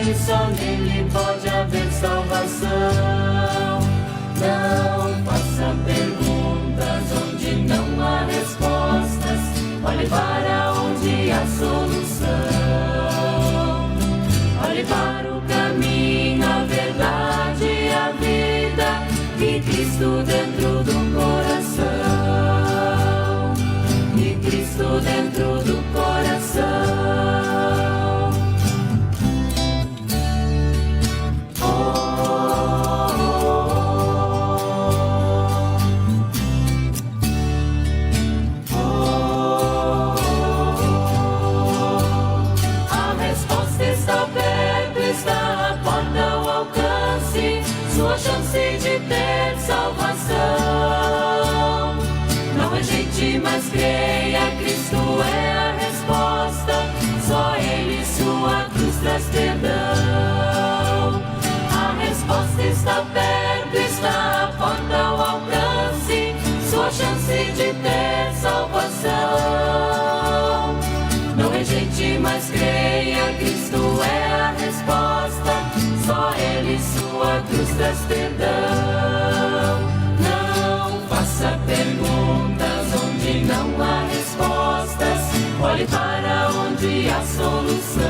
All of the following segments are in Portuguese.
verdade, só nele pode haver salvação. Não faça perguntas onde não há respostas. Olhe para onde há solução. Olhe para o caminho, a verdade e a vida, e Cristo dentro do coração. E Cristo dentro do coração. Sua chance de ter salvação. Não rejeite, mas creia, Cristo é a resposta. Só Ele, sua cruz traz perdão. A resposta está perto, está à porta ao alcance. Sua chance de ter salvação. Não rejeite, mas creia, Cristo é a resposta. Só Ele, sua cruz traz perdão. Não faça perguntas onde não há respostas. Olhe para onde há solução.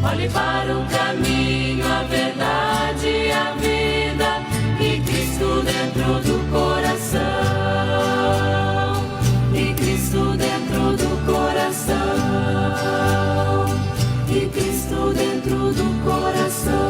Olhe para o caminho, a verdade e a vida, e Cristo dentro do coração. E Cristo dentro do coração. E Cristo dentro do coração.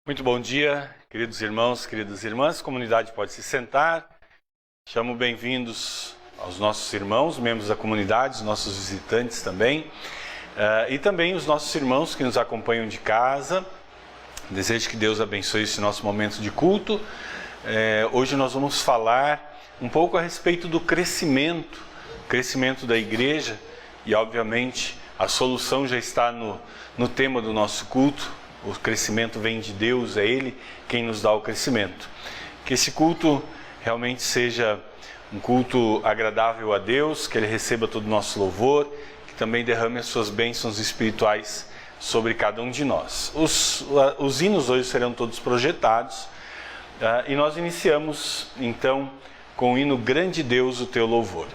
Muito bom dia, queridos irmãos, queridas irmãs. A comunidade pode se sentar. Chamo bem-vindos aos nossos irmãos, membros da comunidade, os nossos visitantes também. E também os nossos irmãos que nos acompanham de casa. Desejo que Deus abençoe esse nosso momento de culto. Hoje nós vamos falar um pouco a respeito do crescimento da igreja, e obviamente a solução já está no tema do nosso culto. O crescimento vem de Deus, é Ele quem nos dá o crescimento. Que esse culto realmente seja um culto agradável a Deus, que Ele receba todo o nosso louvor, que também derrame as suas bênçãos espirituais sobre cada um de nós. Os hinos hoje serão todos projetados, e nós iniciamos então com o hino Grande Deus, o Teu Louvor.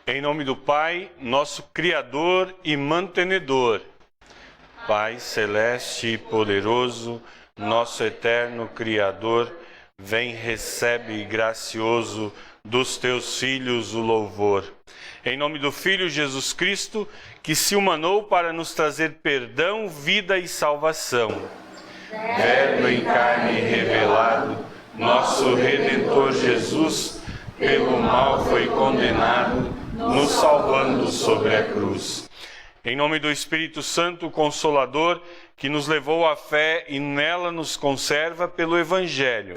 Em nome do Pai, nosso Criador e Mantenedor, Pai celeste e poderoso, nosso eterno Criador, vem, recebe gracioso dos teus filhos o louvor. Em nome do Filho Jesus Cristo, que se humanou para nos trazer perdão, vida e salvação. Verbo em carne revelado, nosso Redentor Jesus, pelo mal foi condenado, nos salvando sobre a cruz. Em nome do Espírito Santo Consolador, que nos levou à fé e nela nos conserva pelo Evangelho.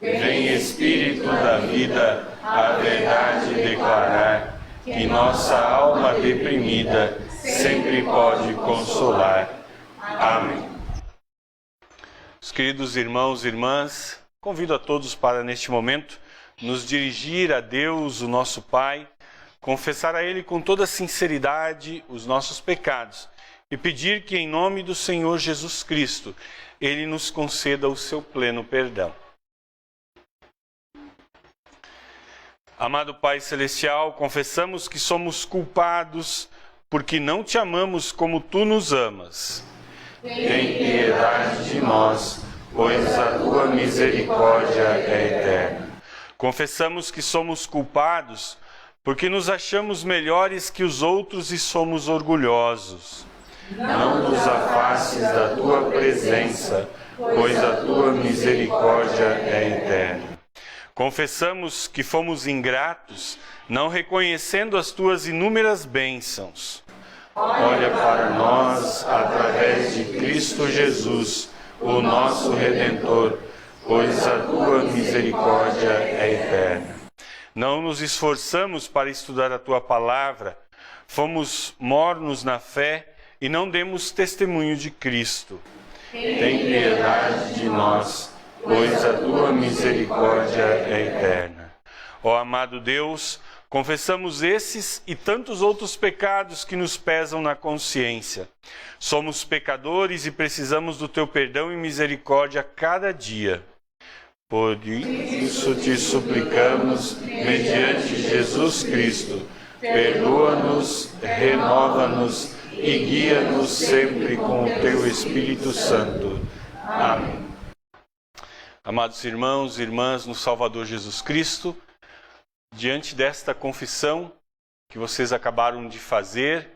Vem, Espírito da vida, a verdade declarar, que nossa alma deprimida sempre pode consolar. Amém. Os queridos irmãos e irmãs, convido a todos para, neste momento, nos dirigir a Deus, o nosso Pai, confessar a Ele com toda sinceridade os nossos pecados e pedir que, em nome do Senhor Jesus Cristo, Ele nos conceda o seu pleno perdão. Amado Pai Celestial, confessamos que somos culpados porque não te amamos como tu nos amas. Tem piedade de nós, pois a tua misericórdia é eterna. Confessamos que somos culpados porque nos achamos melhores que os outros e somos orgulhosos. Não nos afastes da tua presença, pois a tua misericórdia é eterna. Confessamos que fomos ingratos, não reconhecendo as tuas inúmeras bênçãos. olha para nós através de Cristo Jesus, o nosso Redentor, pois a tua misericórdia é eterna. Não nos esforçamos para estudar a tua palavra, fomos mornos na fé e não demos testemunho de Cristo. Tem piedade de nós, pois a tua misericórdia é eterna. Ó amado Deus, confessamos esses e tantos outros pecados que nos pesam na consciência. Somos pecadores e precisamos do teu perdão e misericórdia a cada dia. Por isso te suplicamos, mediante Jesus Cristo, perdoa-nos, renova-nos e guia-nos sempre com o teu Espírito Santo. Amém. Amados irmãos e irmãs no Salvador Jesus Cristo, diante desta confissão que vocês acabaram de fazer,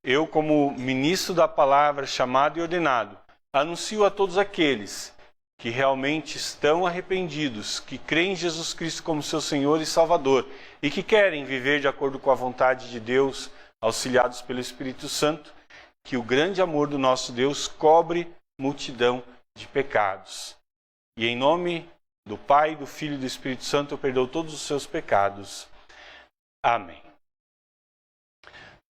eu, como ministro da palavra, chamado e ordenado, anuncio a todos aqueles que realmente estão arrependidos, que creem em Jesus Cristo como seu Senhor e Salvador e que querem viver de acordo com a vontade de Deus, auxiliados pelo Espírito Santo, que o grande amor do nosso Deus cobre multidão de pecados. E em nome do Pai, do Filho e do Espírito Santo, eu perdoo todos os seus pecados. Amém.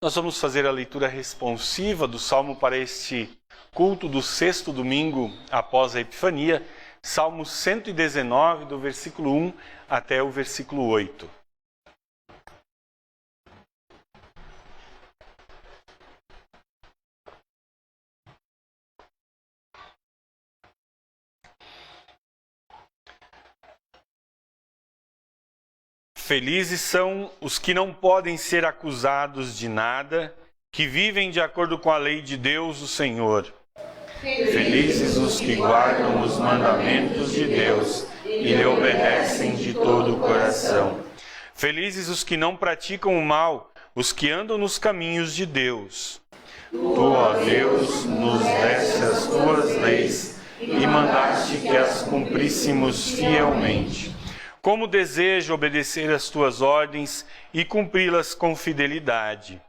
Nós vamos fazer a leitura responsiva do Salmo para este culto do sexto domingo após a Epifania, Salmo 119, do versículo 1 até o versículo 8. Felizes são os que não podem ser acusados de nada, que vivem de acordo com a lei de Deus, o Senhor. Felizes os que guardam os mandamentos de Deus e lhe obedecem de todo o coração. Felizes os que não praticam o mal, os que andam nos caminhos de Deus. Tu, ó Deus, nos deste as tuas leis e mandaste que as cumpríssemos fielmente. Como desejo obedecer às tuas ordens e cumpri-las com fidelidade.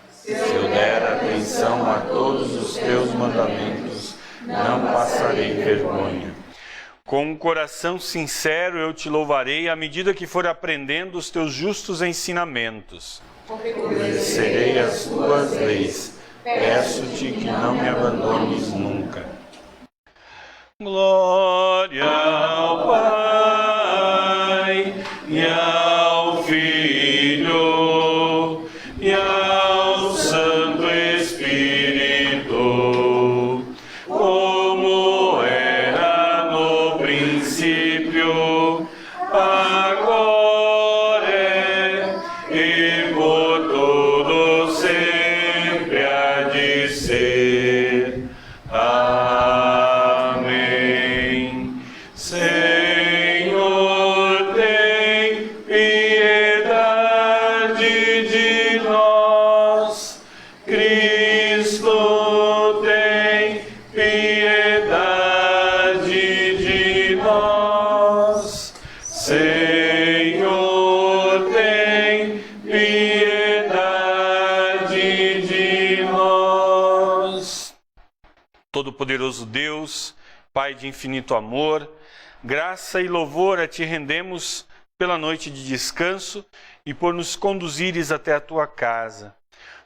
Se eu der atenção a todos os teus mandamentos, não passarei vergonha. Com um coração sincero eu te louvarei à medida que for aprendendo os teus justos ensinamentos. Obedecerei às tuas leis. Peço-te que não me abandones nunca. Glória ao Pai e ao Filho e ao Santo Espírito, como era no princípio, agora é e por todo sempre há de ser. Amém. Senhor, tem piedade de nós. Cristo, tem piedade de nós. Senhor, tem piedade de nós. Todo-Poderoso Deus, Pai de infinito amor, graça e louvor a Ti rendemos pela noite de descanso e por nos conduzires até a Tua casa.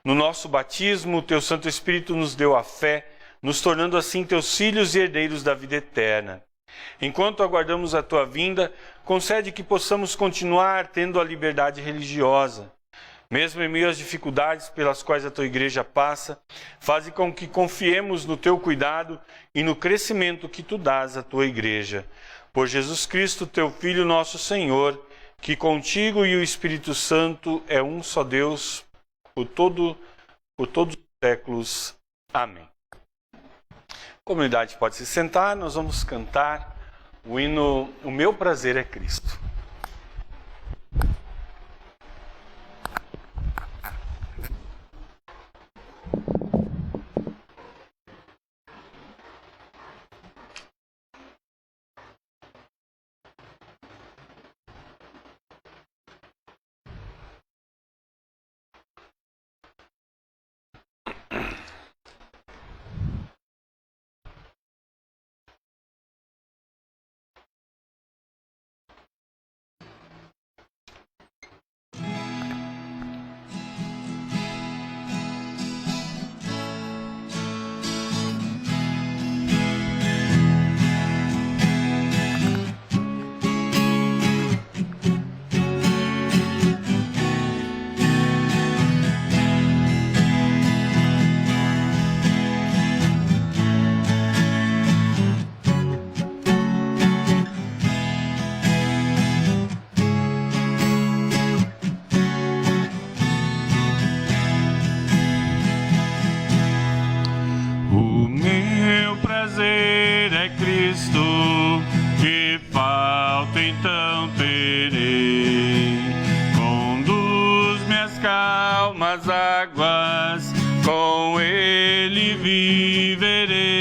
No nosso batismo, o Teu Santo Espírito nos deu a fé, nos tornando assim Teus filhos e herdeiros da vida eterna. Enquanto aguardamos a Tua vinda, concede que possamos continuar tendo a liberdade religiosa. Mesmo em meio às dificuldades pelas quais a Tua Igreja passa, faze com que confiemos no Teu cuidado e no crescimento que Tu dás à Tua Igreja. Por Jesus Cristo, Teu Filho, nosso Senhor, que contigo e o Espírito Santo é um só Deus, por todos os séculos. Amém. A comunidade pode se sentar, nós vamos cantar o hino O Meu Prazer é Cristo. Cristo, que falta então terei. Conduz-me às calmas águas, com Ele viverei,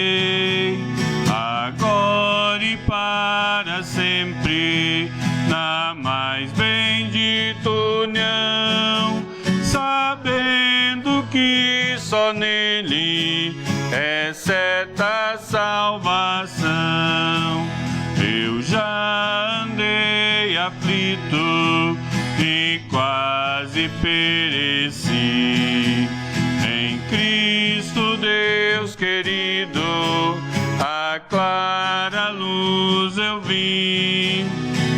agora e para sempre, na mais bendita união, sabendo que só nele é certa a salvação. Eu já andei aflito e quase pereci. Em Cristo Deus querido, a clara luz eu vi.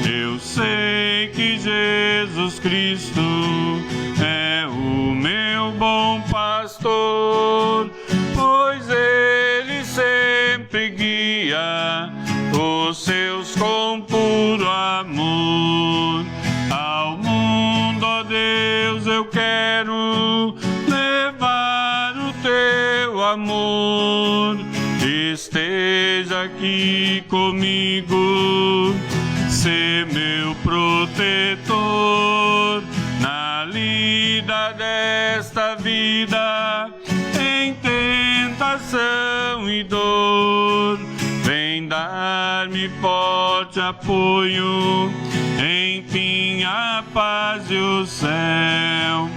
Eu sei que Jesus Cristo é o meu bom pastor, pois Ele sempre guia os seus com puro amor. Ao mundo, ó Deus, eu quero levar o teu amor. Esteja aqui comigo, ser meu protetor na lida desta vida, em tentação e dor. Vem dar-me forte apoio, enfim a paz e o céu.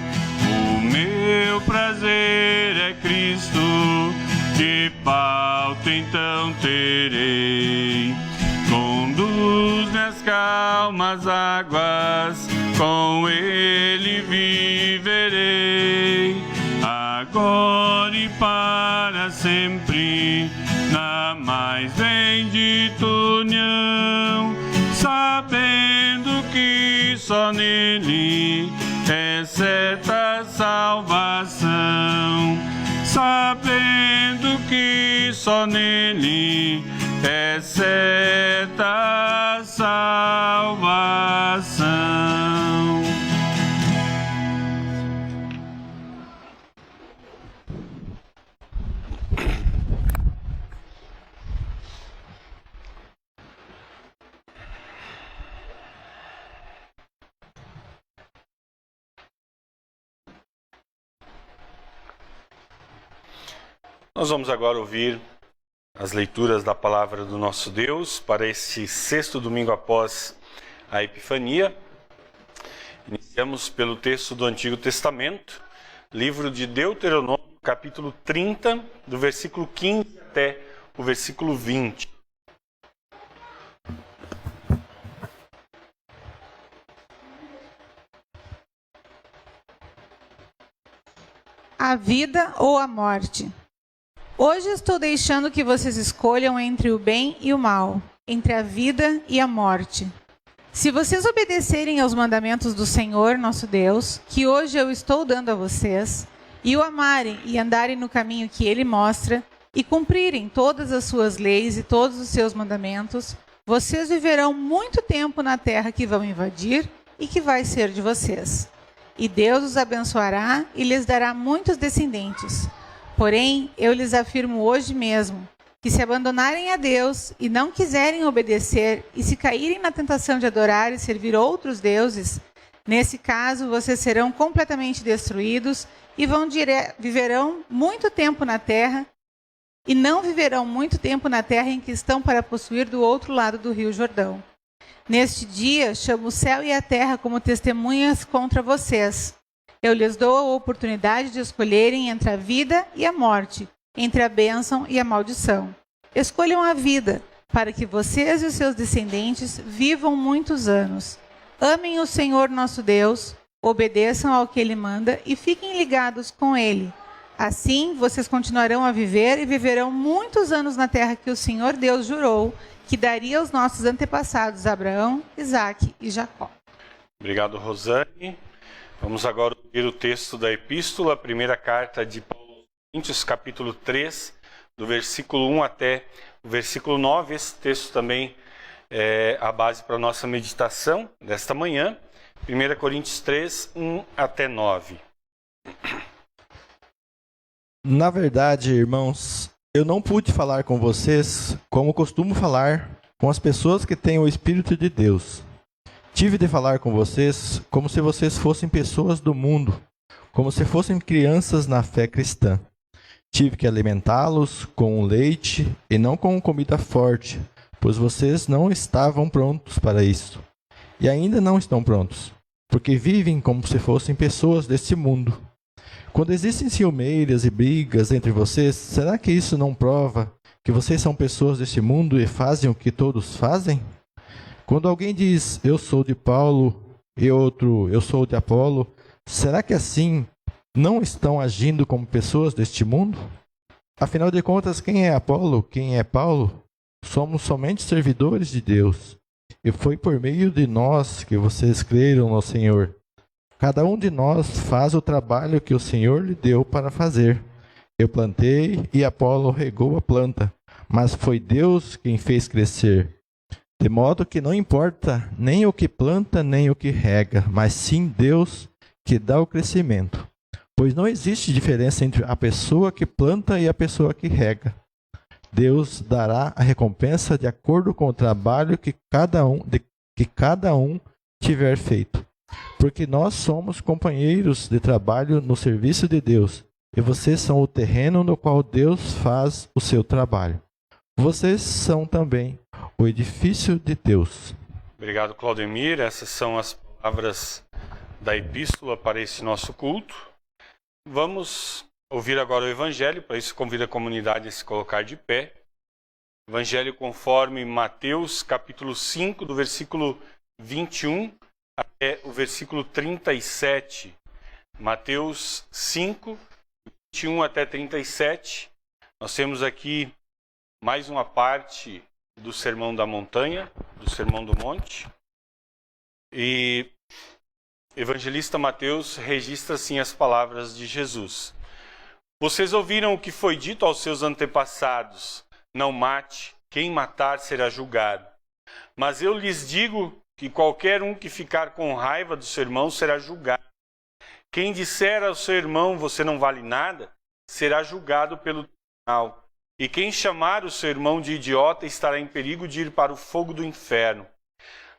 O meu prazer é Cristo, que falta então terei. Conduz-me às calmas águas, com Ele viverei, agora e para sempre, na mais bendita união, sabendo que só nele é certa a salvação, sabendo que só nele é certa a salvação. Nós vamos agora ouvir as leituras da palavra do nosso Deus para este sexto domingo após a Epifania. Iniciamos pelo texto do Antigo Testamento, livro de Deuteronômio, capítulo 30, do versículo 15 até o versículo 20. A vida ou a morte. Hoje estou deixando que vocês escolham entre o bem e o mal, entre a vida e a morte. Se vocês obedecerem aos mandamentos do Senhor, nosso Deus, que hoje eu estou dando a vocês, e o amarem e andarem no caminho que Ele mostra, e cumprirem todas as suas leis e todos os seus mandamentos, vocês viverão muito tempo na terra que vão invadir e que vai ser de vocês. E Deus os abençoará e lhes dará muitos descendentes. Porém, eu lhes afirmo hoje mesmo, que se abandonarem a Deus e não quiserem obedecer, e se caírem na tentação de adorar e servir outros deuses, nesse caso vocês serão completamente destruídos e viverão muito tempo na terra, e não viverão muito tempo na terra em que estão para possuir do outro lado do rio Jordão. Neste dia, chamo o céu e a terra como testemunhas contra vocês. Eu lhes dou a oportunidade de escolherem entre a vida e a morte, entre a bênção e a maldição. Escolham a vida, para que vocês e os seus descendentes vivam muitos anos. Amem o Senhor nosso Deus, obedeçam ao que Ele manda e fiquem ligados com Ele. Assim, vocês continuarão a viver e viverão muitos anos na terra que o Senhor Deus jurou que daria aos nossos antepassados Abraão, Isaque e Jacó. Obrigado, Rosane. Vamos agora ouvir o texto da Epístola, a primeira carta de Paulo aos Coríntios, capítulo 3, do versículo 1 até o versículo 9. Esse texto também é a base para a nossa meditação desta manhã. 1 Coríntios 3, 1 até 9. Na verdade, irmãos, Eu não pude falar com vocês como costumo falar com as pessoas que têm o Espírito de Deus. Tive de falar com vocês como se vocês fossem pessoas do mundo, como se fossem crianças na fé cristã. Tive que alimentá-los com leite e não com comida forte, pois vocês não estavam prontos para isso. E ainda não estão prontos, porque vivem como se fossem pessoas deste mundo. Quando existem ciumeiras e brigas entre vocês, será que isso não prova que vocês são pessoas deste mundo e fazem o que todos fazem? Quando alguém diz, eu sou de Paulo, e outro, eu sou de Apolo, será que assim não estão agindo como pessoas deste mundo? Afinal de contas, quem é Apolo, quem é Paulo? Somos somente servidores de Deus, e foi por meio de nós que vocês creram no Senhor. Cada um de nós faz o trabalho que o Senhor lhe deu para fazer. Eu plantei e Apolo regou a planta, mas foi Deus quem fez crescer. De modo que não importa nem o que planta, nem o que rega, mas sim Deus que dá o crescimento. Pois não existe diferença entre a pessoa que planta e a pessoa que rega. Deus dará a recompensa de acordo com o trabalho que cada um tiver feito. Porque nós somos companheiros de trabalho no serviço de Deus, e vocês são o terreno no qual Deus faz o seu trabalho. Vocês são também o edifício de Deus. Obrigado, Claudemir. Essas são as palavras da epístola para esse nosso culto. Vamos ouvir agora o Evangelho, para isso convido a comunidade a se colocar de pé. Evangelho conforme Mateus, capítulo 5, do versículo 21 até o versículo 37. Mateus 5, 21 até 37. Nós temos aqui mais uma parte do Sermão da Montanha, do Sermão do Monte. E evangelista Mateus registra assim as palavras de Jesus. Vocês ouviram o que foi dito aos seus antepassados: não mate, quem matar será julgado. Mas eu lhes digo que qualquer um que ficar com raiva do seu irmão será julgado. Quem disser ao seu irmão, você não vale nada, será julgado pelo tribunal. E quem chamar o seu irmão de idiota estará em perigo de ir para o fogo do inferno.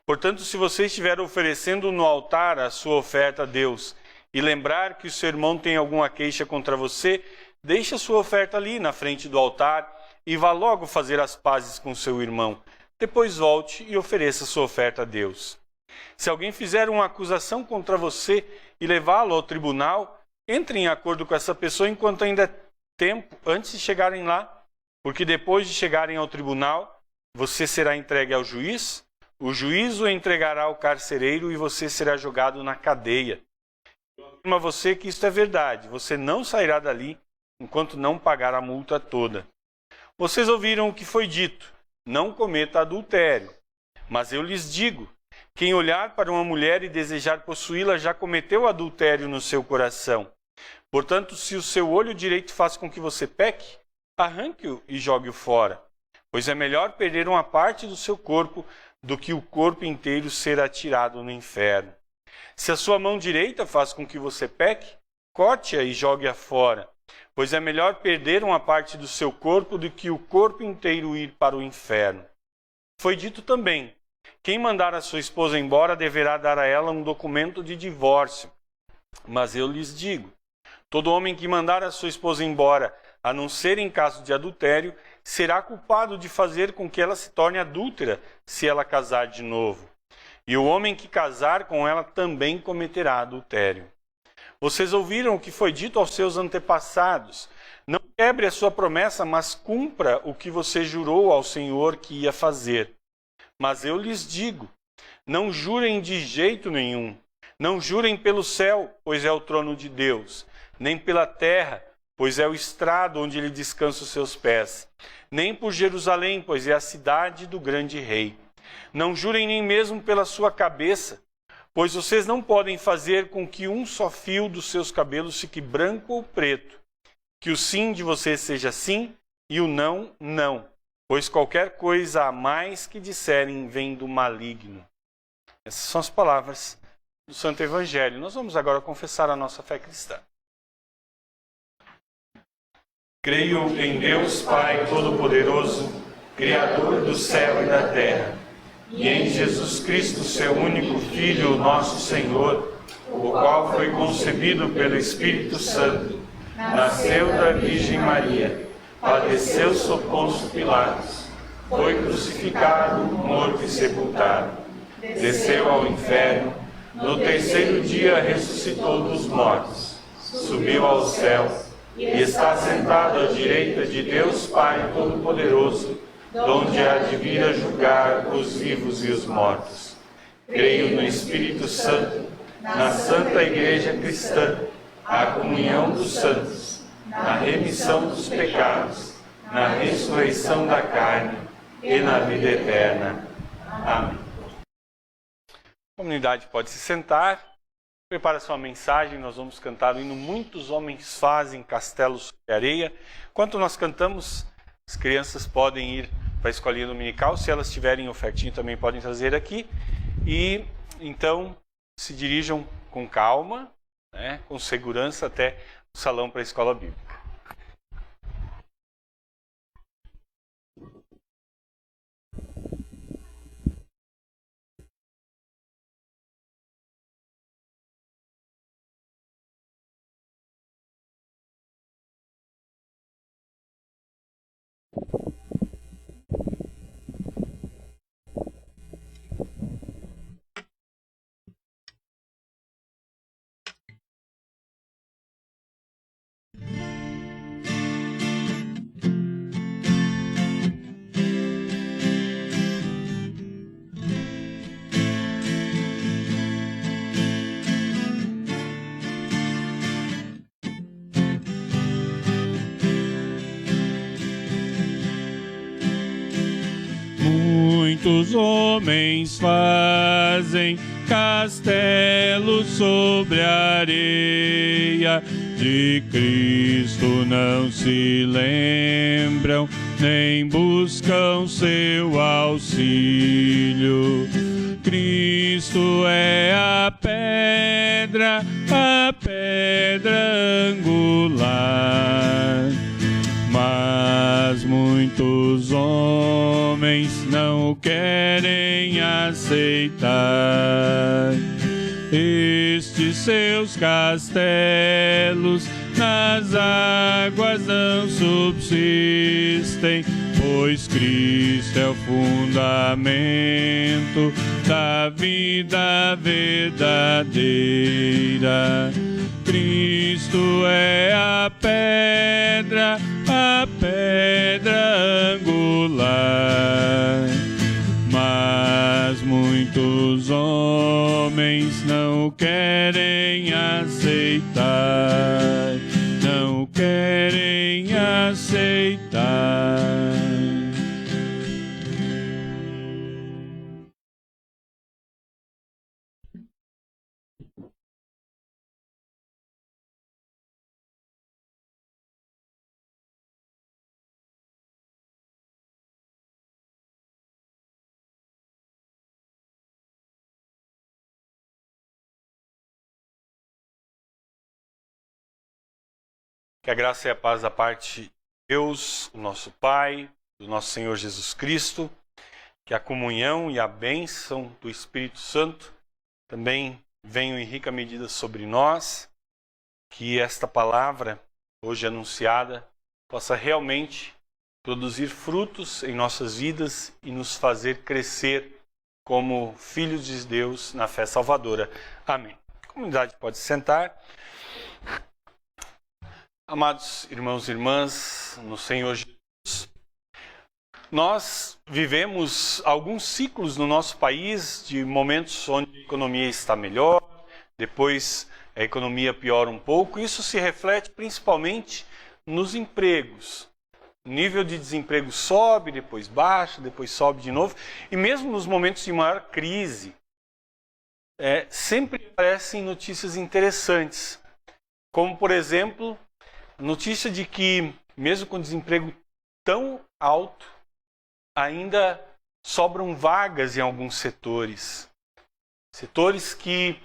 Portanto, se você estiver oferecendo no altar a sua oferta a Deus e lembrar que o seu irmão tem alguma queixa contra você, deixe a sua oferta ali na frente do altar e vá logo fazer as pazes com seu irmão. Depois volte e ofereça sua oferta a Deus. Se alguém fizer uma acusação contra você e levá-lo ao tribunal, entre em acordo com essa pessoa enquanto ainda é tempo, antes de chegarem lá, porque depois de chegarem ao tribunal, você será entregue ao juiz, o juiz o entregará ao carcereiro e você será jogado na cadeia. Eu afirmo a você que isto é verdade, você não sairá dali enquanto não pagar a multa toda. Vocês ouviram o que foi dito: não cometa adultério. Mas eu lhes digo, quem olhar para uma mulher e desejar possuí-la já cometeu adultério no seu coração. Portanto, se o seu olho direito faz com que você peque, arranque-o e jogue-o fora. Pois é melhor perder uma parte do seu corpo do que o corpo inteiro ser atirado no inferno. Se a sua mão direita faz com que você peque, corte-a e jogue-a fora. Pois é melhor perder uma parte do seu corpo do que o corpo inteiro ir para o inferno. Foi dito também, quem mandar a sua esposa embora deverá dar a ela um documento de divórcio. Mas eu lhes digo, todo homem que mandar a sua esposa embora, a não ser em caso de adultério, será culpado de fazer com que ela se torne adúltera, se ela casar de novo. E o homem que casar com ela também cometerá adultério. Vocês ouviram o que foi dito aos seus antepassados: não quebre a sua promessa, mas cumpra o que você jurou ao Senhor que ia fazer. Mas eu lhes digo, não jurem de jeito nenhum. Não jurem pelo céu, pois é o trono de Deus, nem pela terra, pois é o estrado onde ele descansa os seus pés, nem por Jerusalém, pois é a cidade do grande rei. Não jurem nem mesmo pela sua cabeça, pois vocês não podem fazer com que um só fio dos seus cabelos fique branco ou preto. Que o sim de vocês seja sim e o não, não. Pois qualquer coisa a mais que disserem vem do maligno. Essas são as palavras do Santo Evangelho. Nós vamos agora confessar a nossa fé cristã. Creio em Deus Pai Todo-Poderoso, Criador do céu e da terra, e em Jesus Cristo, seu único Filho, nosso Senhor, o qual foi concebido pelo Espírito Santo, nasceu da Virgem Maria, padeceu sob Pôncio Pilatos, foi crucificado, morto e sepultado, desceu ao inferno, no terceiro dia ressuscitou dos mortos, subiu aos céus e está sentado à direita de Deus Pai Todo-Poderoso, donde há de vir a julgar os vivos e os mortos. Creio no Espírito Santo, na Santa Igreja Cristã, na comunhão dos santos, na remissão dos pecados, na ressurreição da carne e na vida eterna. Amém. A comunidade pode se sentar. Prepara sua mensagem, nós vamos cantar o hino Muitos Homens Fazem Castelos sobre Areia. Enquanto nós cantamos, as crianças podem ir para a escolinha dominical. Se elas tiverem ofertinho, também podem trazer aqui. E então se dirijam com calma, né, com segurança até o salão para a escola bíblica. Muitos homens fazem castelos sobre a areia, de Cristo não se lembram, nem buscam seu auxílio. Cristo é a pedra angular. Mas muitos homens não o querem aceitar. Estes seus castelos nas águas não subsistem, pois Cristo é o fundamento da vida verdadeira. Cristo é a pedra angular. Mas muitos homens não querem aceitar, não querem aceitar. Que a graça e a paz da parte de Deus, o nosso Pai, do nosso Senhor Jesus Cristo, que a comunhão e a bênção do Espírito Santo também venham em rica medida sobre nós, que esta palavra, hoje anunciada, possa realmente produzir frutos em nossas vidas e nos fazer crescer como filhos de Deus na fé salvadora. Amém. A comunidade pode se sentar. Amados irmãos e irmãs, no Senhor Jesus, nós vivemos alguns ciclos no nosso país de momentos onde a economia está melhor, depois a economia piora um pouco. Isso se reflete principalmente nos empregos. O nível de desemprego sobe, depois baixa, depois sobe de novo. E mesmo nos momentos de maior crise, sempre aparecem notícias interessantes, como, por exemplo, notícia de que, mesmo com desemprego tão alto, ainda sobram vagas em alguns setores. Setores que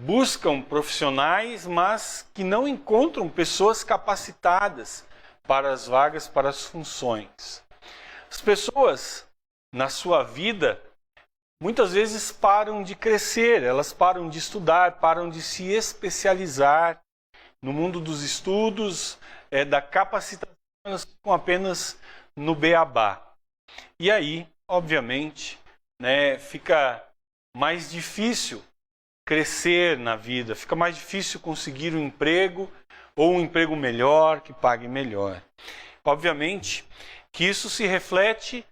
buscam profissionais, mas que não encontram pessoas capacitadas para as vagas, para as funções. As pessoas, na sua vida, muitas vezes param de crescer, elas param de estudar, param de se especializar no mundo dos estudos, da capacitação, elas ficam apenas no beabá. E aí, obviamente, fica mais difícil crescer na vida, fica mais difícil conseguir um emprego ou um emprego melhor, que pague melhor. Obviamente que isso se reflete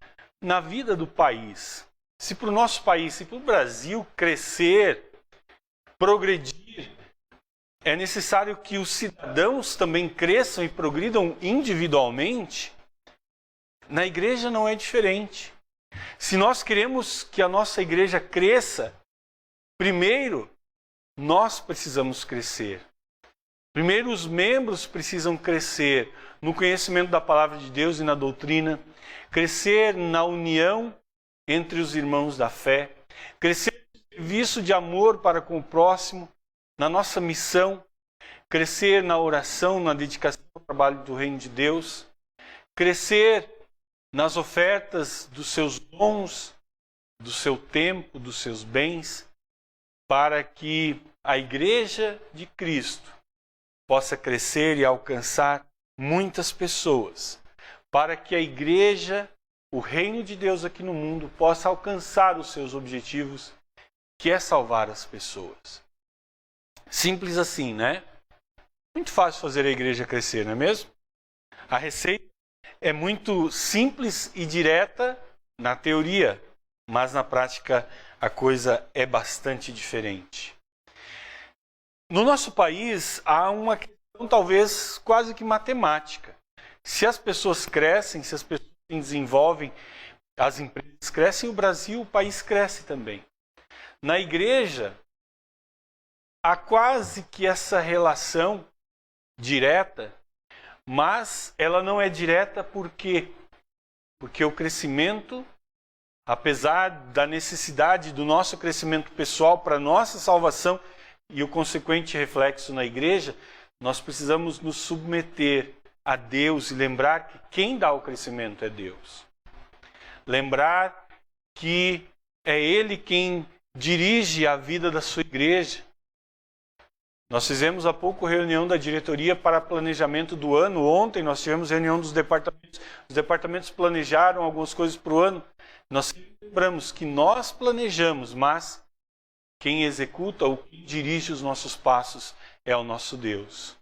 na vida do país. Se para o nosso país, se para o Brasil crescer, progredir, é necessário que os cidadãos também cresçam e progridam individualmente. Na igreja não é diferente. Se nós queremos que a nossa igreja cresça, primeiro nós precisamos crescer. Primeiro os membros precisam crescer no conhecimento da palavra de Deus e na doutrina, crescer na união entre os irmãos da fé, crescer no serviço de amor para com o próximo, na nossa missão, crescer na oração, na dedicação ao trabalho do reino de Deus, crescer nas ofertas dos seus dons, do seu tempo, dos seus bens, para que a igreja de Cristo possa crescer e alcançar muitas pessoas, para que a igreja, o reino de Deus aqui no mundo, possa alcançar os seus objetivos, que é salvar as pessoas. Simples assim, né? Muito fácil fazer a igreja crescer, não é mesmo? A receita é muito simples e direta na teoria, mas na prática a coisa é bastante diferente. No nosso país há uma questão talvez quase que matemática. Se as pessoas crescem, se as pessoas se desenvolvem, as empresas crescem, o Brasil, o país cresce também. Na igreja, há quase que essa relação direta, mas ela não é direta por quê? Porque o crescimento, apesar da necessidade do nosso crescimento pessoal para a nossa salvação e o consequente reflexo na igreja, nós precisamos nos submeter a Deus e lembrar que quem dá o crescimento é Deus. Lembrar que é Ele quem dirige a vida da sua igreja. Nós fizemos há pouco reunião da diretoria para planejamento do ano. Ontem nós tivemos reunião dos departamentos. Os departamentos planejaram algumas coisas para o ano. Nós lembramos que nós planejamos, mas quem executa ou quem dirige os nossos passos é o nosso Deus.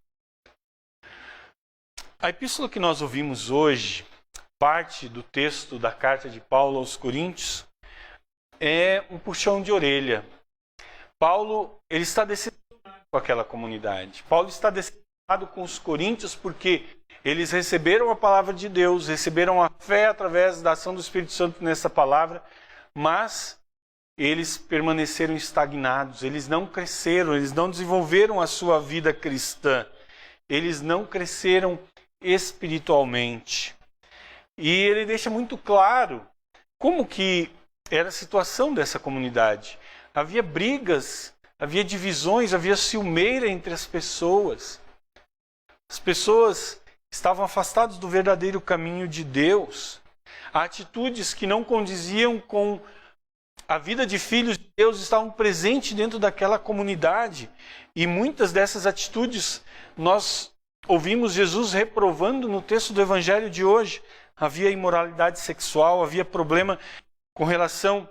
A epístola que nós ouvimos hoje, parte do texto da carta de Paulo aos Coríntios, é um puxão de orelha. Paulo, ele está decepcionado com aquela comunidade. Paulo está decepcionado com os coríntios porque eles receberam a palavra de Deus, receberam a fé através da ação do Espírito Santo nessa palavra, mas eles permaneceram estagnados, eles não cresceram, eles não desenvolveram a sua vida cristã, eles não cresceram espiritualmente. E ele deixa muito claro como que era a situação dessa comunidade. Havia brigas, havia divisões, havia ciumeira entre as pessoas. As pessoas estavam afastadas do verdadeiro caminho de Deus. Há atitudes que não condiziam com a vida de filhos de Deus estavam presentes dentro daquela comunidade. E muitas dessas atitudes nós ouvimos Jesus reprovando no texto do Evangelho de hoje. Havia imoralidade sexual, havia problema com relação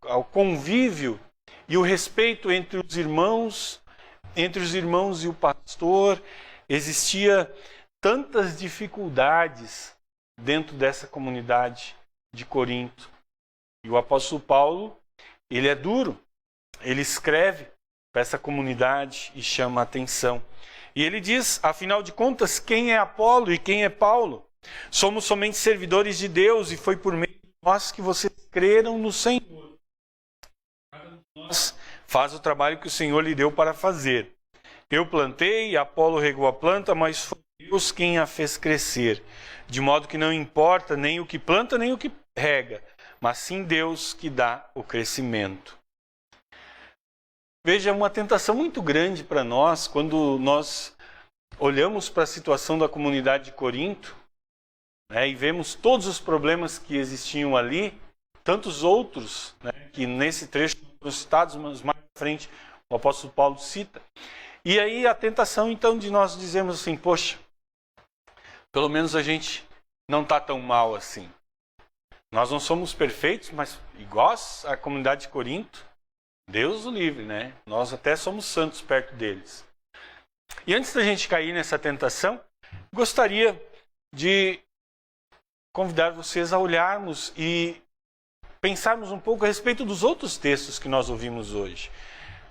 ao convívio e o respeito entre os irmãos e o pastor. Existia tantas dificuldades dentro dessa comunidade de Corinto. E o apóstolo Paulo, ele é duro, ele escreve para essa comunidade e chama a atenção. E ele diz, afinal de contas, quem é Apolo e quem é Paulo? Somos somente servidores de Deus e foi por meio de nós que vocês creram no Senhor. Cada um de nós faz o trabalho que o Senhor lhe deu para fazer. Eu plantei, Apolo regou a planta, mas foi Deus quem a fez crescer. De modo que não importa nem o que planta, nem o que rega, mas sim Deus que dá o crescimento. Veja, é uma tentação muito grande para nós quando nós olhamos para a situação da comunidade de Corinto, né, e vemos todos os problemas que existiam ali, tantos outros, né, que nesse trecho foram citados, mas mais à frente o apóstolo Paulo cita. E aí a tentação, então, de nós dizermos assim, poxa, pelo menos a gente não está tão mal assim. Nós não somos perfeitos, mas iguais à comunidade de Corinto, Deus o livre, né? Nós até somos santos perto deles. E antes da gente cair nessa tentação, gostaria de convidar vocês a olharmos e pensarmos um pouco a respeito dos outros textos que nós ouvimos hoje.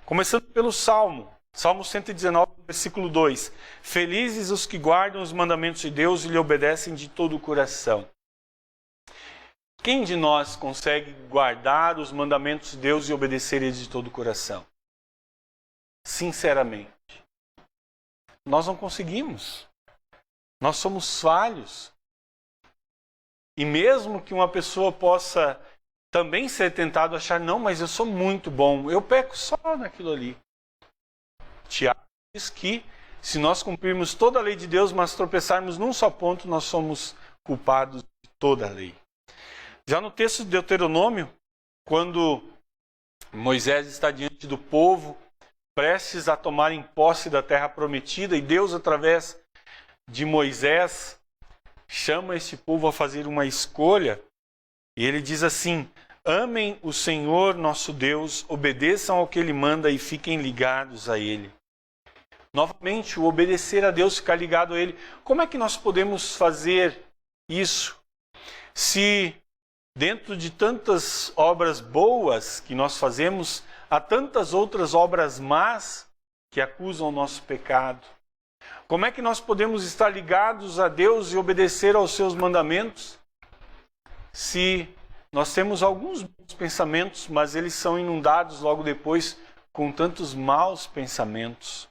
Começando pelo Salmo 119, versículo 2. Felizes os que guardam os mandamentos de Deus e lhe obedecem de todo o coração. Quem de nós consegue guardar os mandamentos de Deus e obedecer eles de todo o coração? Sinceramente. Nós não conseguimos. Nós somos falhos. E mesmo que uma pessoa possa também ser tentado a achar, não, mas eu sou muito bom, eu peco só naquilo ali. Tiago diz que se nós cumprirmos toda a lei de Deus, mas tropeçarmos num só ponto, nós somos culpados de toda a lei. Já no texto de Deuteronômio, quando Moisés está diante do povo, prestes a tomarem posse da terra prometida, e Deus, através de Moisés, chama este povo a fazer uma escolha, e ele diz assim: amem o Senhor nosso Deus, obedeçam ao que Ele manda e fiquem ligados a Ele. Novamente, o obedecer a Deus, ficar ligado a Ele. Como é que nós podemos fazer isso? Se dentro de tantas obras boas que nós fazemos, há tantas outras obras más que acusam o nosso pecado. Como é que nós podemos estar ligados a Deus e obedecer aos seus mandamentos se nós temos alguns bons pensamentos, mas eles são inundados logo depois com tantos maus pensamentos?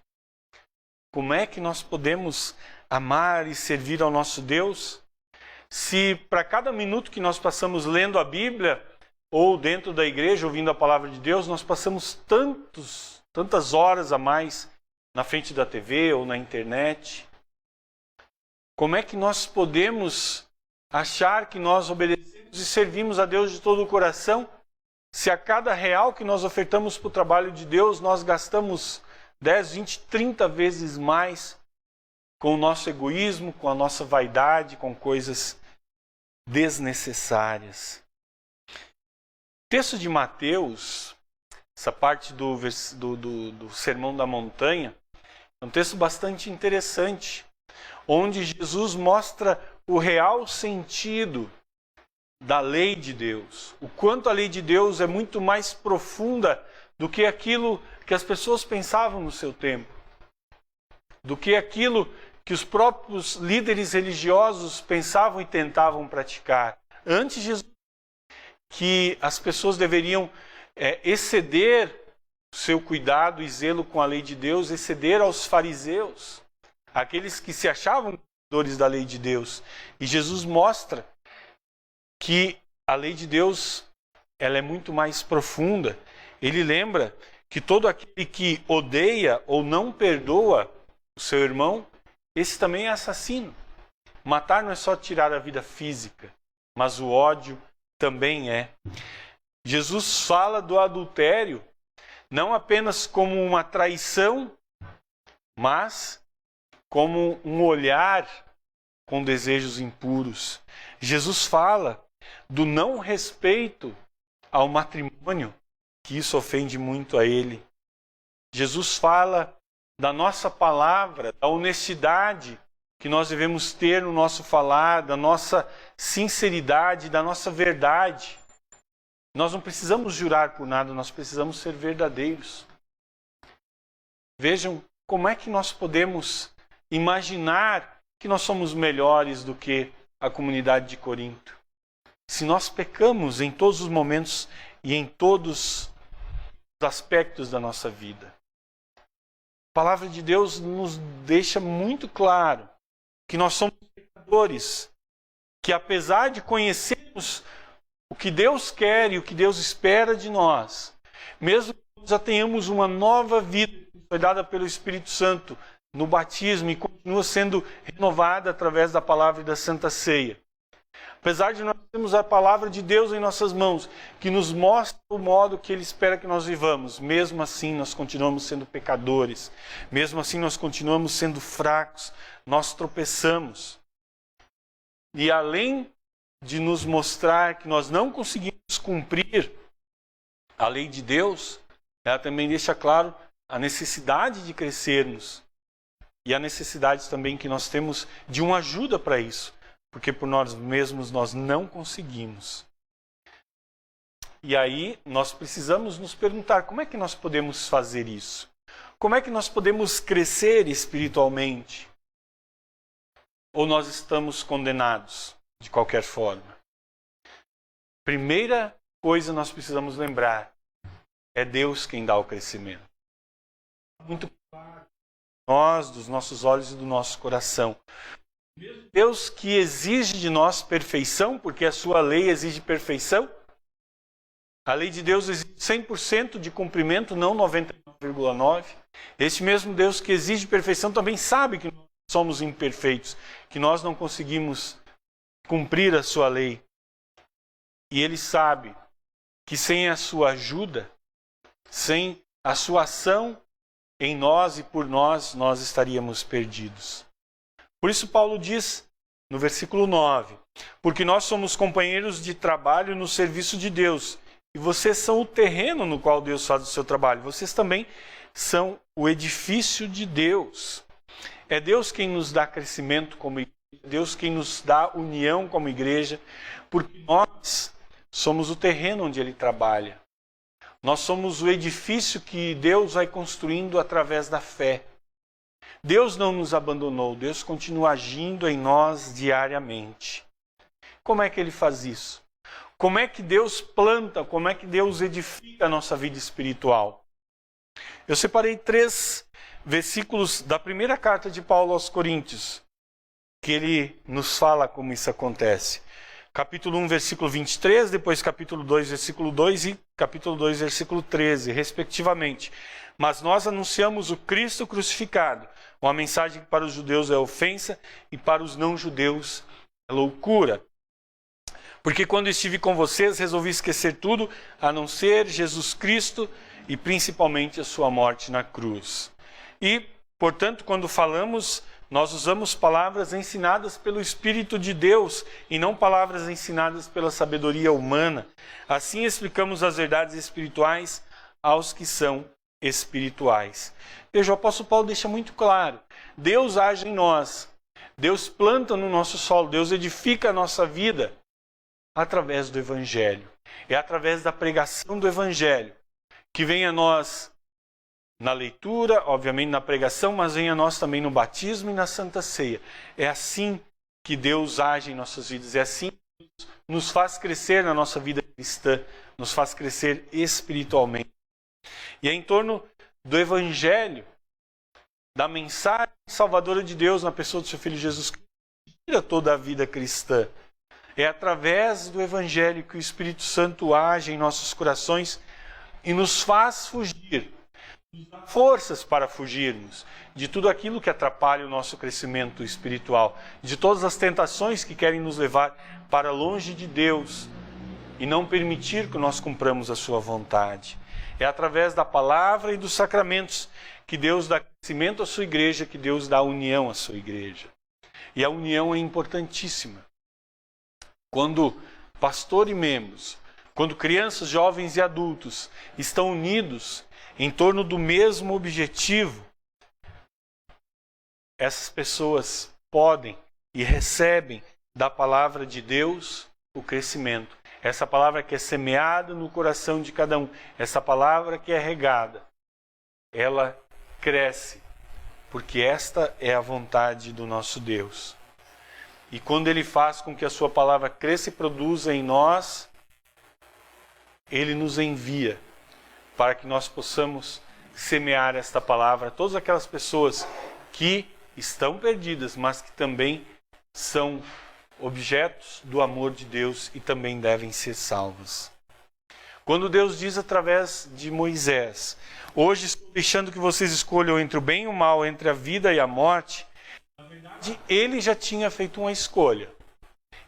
Como é que nós podemos amar e servir ao nosso Deus se para cada minuto que nós passamos lendo a Bíblia ou dentro da igreja ouvindo a palavra de Deus, nós passamos tantas horas a mais na frente da TV ou na internet? Como é que nós podemos achar que nós obedecemos e servimos a Deus de todo o coração, se a cada real que nós ofertamos para o trabalho de Deus, nós gastamos 10, 20, 30 vezes mais com o nosso egoísmo, com a nossa vaidade, com coisas desnecessárias? O texto de Mateus, essa parte do Sermão da Montanha, é um texto bastante interessante, onde Jesus mostra o real sentido da lei de Deus. O quanto a lei de Deus é muito mais profunda do que aquilo que as pessoas pensavam no seu tempo, do que aquilo que os próprios líderes religiosos pensavam e tentavam praticar. Antes Jesus, que as pessoas deveriam exceder o seu cuidado e zelo com a lei de Deus, exceder aos fariseus, aqueles que se achavam cuidadores da lei de Deus. E Jesus mostra que a lei de Deus ela é muito mais profunda. Ele lembra que todo aquele que odeia ou não perdoa o seu irmão, esse também é assassino. Matar não é só tirar a vida física, mas o ódio também é. Jesus fala do adultério não apenas como uma traição, mas como um olhar com desejos impuros. Jesus fala do não respeito ao matrimônio, que isso ofende muito a ele. Jesus fala da nossa palavra, da honestidade que nós devemos ter no nosso falar, da nossa sinceridade, da nossa verdade. Nós não precisamos jurar por nada, nós precisamos ser verdadeiros. Vejam como é que nós podemos imaginar que nós somos melhores do que a comunidade de Corinto, se nós pecamos em todos os momentos e em todos os aspectos da nossa vida. A palavra de Deus nos deixa muito claro que nós somos pecadores, que apesar de conhecermos o que Deus quer e o que Deus espera de nós, mesmo que já tenhamos uma nova vida que foi dada pelo Espírito Santo no batismo e continua sendo renovada através da palavra e da Santa Ceia. Apesar de nós termos a palavra de Deus em nossas mãos, que nos mostra o modo que Ele espera que nós vivamos, mesmo assim nós continuamos sendo pecadores, mesmo assim nós continuamos sendo fracos, nós tropeçamos. E além de nos mostrar que nós não conseguimos cumprir a lei de Deus, ela também deixa claro a necessidade de crescermos e a necessidade também que nós temos de uma ajuda para isso, porque por nós mesmos nós não conseguimos. E aí nós precisamos nos perguntar, como é que nós podemos fazer isso? Como é que nós podemos crescer espiritualmente? Ou nós estamos condenados de qualquer forma? Primeira coisa nós precisamos lembrar, é Deus quem dá o crescimento. Muito claro, nós, dos nossos olhos e do nosso coração. Deus que exige de nós perfeição, porque a sua lei exige perfeição. A lei de Deus exige 100% de cumprimento, não 99,9%. Esse mesmo Deus que exige perfeição também sabe que nós somos imperfeitos, que nós não conseguimos cumprir a sua lei. E Ele sabe que sem a sua ajuda, sem a sua ação em nós e por nós, nós estaríamos perdidos. Por isso Paulo diz no versículo 9, porque nós somos companheiros de trabalho no serviço de Deus, e vocês são o terreno no qual Deus faz o seu trabalho. Vocês também são o edifício de Deus. É Deus quem nos dá crescimento como igreja, Deus quem nos dá união como igreja, porque nós somos o terreno onde Ele trabalha. Nós somos o edifício que Deus vai construindo através da fé. Deus não nos abandonou, Deus continua agindo em nós diariamente. Como é que Ele faz isso? Como é que Deus planta, como é que Deus edifica a nossa vida espiritual? Eu separei 3 versículos da primeira carta de Paulo aos Coríntios, que ele nos fala como isso acontece. Capítulo 1, versículo 23, depois capítulo 2, versículo 2 e capítulo 2, versículo 13, respectivamente. Mas nós anunciamos o Cristo crucificado, uma mensagem que para os judeus é ofensa e para os não-judeus é loucura. Porque quando estive com vocês, resolvi esquecer tudo, a não ser Jesus Cristo e principalmente a sua morte na cruz. E, portanto, quando falamos, nós usamos palavras ensinadas pelo Espírito de Deus e não palavras ensinadas pela sabedoria humana. Assim explicamos as verdades espirituais aos que são espirituais. Veja, o apóstolo Paulo deixa muito claro, Deus age em nós, Deus planta no nosso solo, Deus edifica a nossa vida através do Evangelho. É através da pregação do Evangelho que vem a nós na leitura, obviamente na pregação, mas vem a nós também no batismo e na Santa Ceia. É assim que Deus age em nossas vidas, é assim que nos faz crescer na nossa vida cristã, nos faz crescer espiritualmente. E é em torno do Evangelho, da mensagem salvadora de Deus na pessoa do seu Filho Jesus Cristo, que tira toda a vida cristã. É através do Evangelho que o Espírito Santo age em nossos corações e nos faz fugir, nos dá forças para fugirmos de tudo aquilo que atrapalha o nosso crescimento espiritual, de todas as tentações que querem nos levar para longe de Deus e não permitir que nós cumpramos a sua vontade. É através da palavra e dos sacramentos que Deus dá crescimento à sua igreja, que Deus dá união à sua igreja. E a união é importantíssima. Quando pastor e membros, quando crianças, jovens e adultos estão unidos em torno do mesmo objetivo, essas pessoas podem e recebem da palavra de Deus o crescimento. Essa palavra que é semeada no coração de cada um, essa palavra que é regada, ela cresce, porque esta é a vontade do nosso Deus. E quando Ele faz com que a sua palavra cresça e produza em nós, Ele nos envia para que nós possamos semear esta palavra a todas aquelas pessoas que estão perdidas, mas que também são objetos do amor de Deus e também devem ser salvas. Quando Deus diz através de Moisés: hoje estou deixando que vocês escolham entre o bem e o mal, entre a vida e a morte, na verdade, ele já tinha feito uma escolha.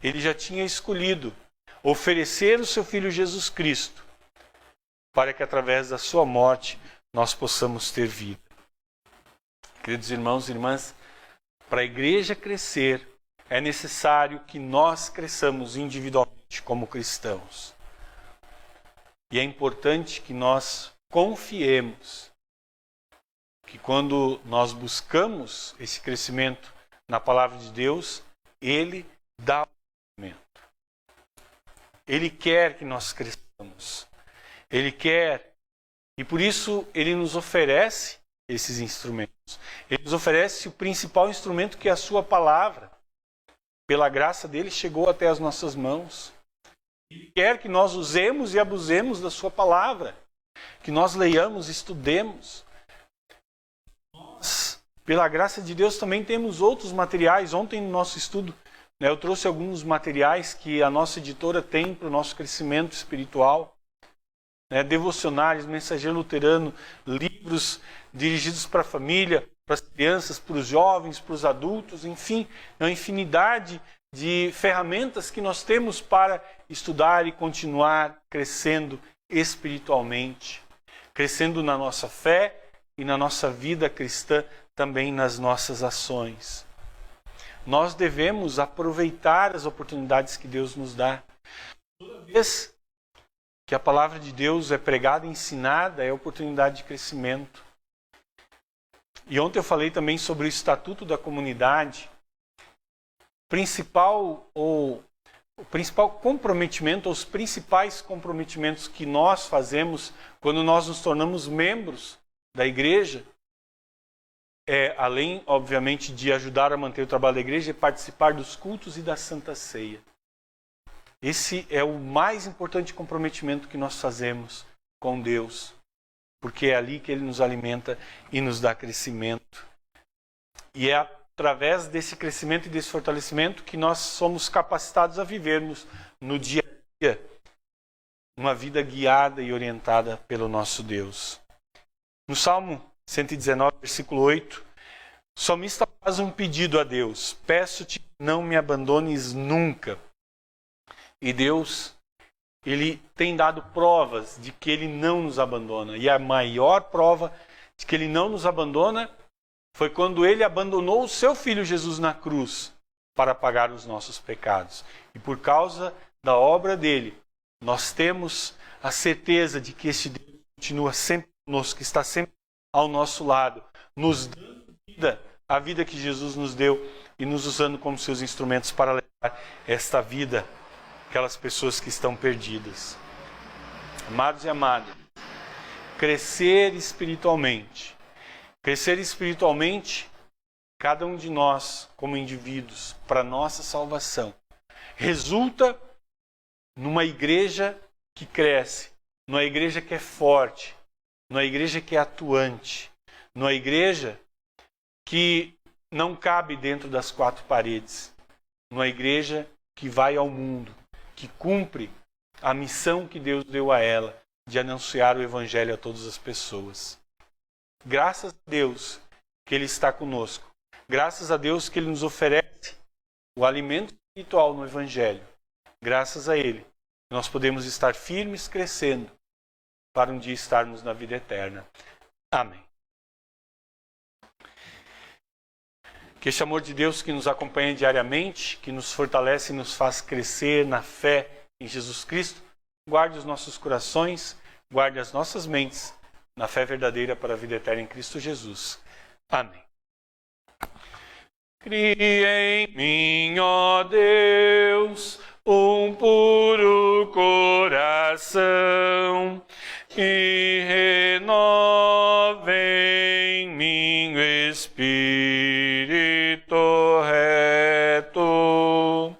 Ele já tinha escolhido oferecer o seu Filho Jesus Cristo, para que através da sua morte nós possamos ter vida. Queridos irmãos e irmãs, para a igreja crescer, é necessário que nós cresçamos individualmente como cristãos. E é importante que nós confiemos que quando nós buscamos esse crescimento na palavra de Deus, Ele dá o crescimento. Ele quer que nós cresçamos. Ele quer, e por isso Ele nos oferece esses instrumentos. Ele nos oferece o principal instrumento, que é a sua palavra. Pela graça dele, chegou até as nossas mãos. Ele quer que nós usemos e abusemos da sua palavra. Que nós leiamos, estudemos. Nós, pela graça de Deus, também temos outros materiais. Ontem no nosso estudo, eu trouxe alguns materiais que a nossa editora tem para o nosso crescimento espiritual. Devocionários, Mensageiro Luterano, livros dirigidos para a família, para as crianças, para os jovens, para os adultos, enfim, uma infinidade de ferramentas que nós temos para estudar e continuar crescendo espiritualmente, crescendo na nossa fé e na nossa vida cristã, também nas nossas ações. Nós devemos aproveitar as oportunidades que Deus nos dá. Toda vez que a palavra de Deus é pregada e ensinada, é oportunidade de crescimento. E ontem eu falei também sobre o Estatuto da Comunidade. O principal comprometimento, os principais comprometimentos que nós fazemos quando nós nos tornamos membros da igreja, além, obviamente, de ajudar a manter o trabalho da igreja, é participar dos cultos e da Santa Ceia. Esse é o mais importante comprometimento que nós fazemos com Deus, porque é ali que Ele nos alimenta e nos dá crescimento. E é através desse crescimento e desse fortalecimento que nós somos capacitados a vivermos no dia a dia uma vida guiada e orientada pelo nosso Deus. No Salmo 119, versículo 8, o salmista faz um pedido a Deus: peço-te, não me abandones nunca. E Deus, Ele tem dado provas de que Ele não nos abandona. E a maior prova de que Ele não nos abandona foi quando Ele abandonou o seu Filho Jesus na cruz para pagar os nossos pecados. E por causa da obra dEle, nós temos a certeza de que este Deus continua sempre conosco, que está sempre ao nosso lado, nos dando vida, a vida que Jesus nos deu e nos usando como seus instrumentos para levar esta vida aquelas pessoas que estão perdidas. Amados e amadas, crescer espiritualmente, cada um de nós como indivíduos, para nossa salvação, resulta numa igreja que cresce, numa igreja que é forte, numa igreja que é atuante, numa igreja que não cabe dentro das quatro paredes, numa igreja que vai ao mundo, que cumpre a missão que Deus deu a ela de anunciar o Evangelho a todas as pessoas. Graças a Deus que Ele está conosco. Graças a Deus que Ele nos oferece o alimento espiritual no Evangelho. Graças a Ele, nós podemos estar firmes, crescendo, para um dia estarmos na vida eterna. Amém. Que este amor de Deus que nos acompanha diariamente, que nos fortalece e nos faz crescer na fé em Jesus Cristo, guarde os nossos corações, guarde as nossas mentes na fé verdadeira para a vida eterna em Cristo Jesus. Amém. Cria em mim, ó Deus, um puro coração e renova em mim o espírito reto.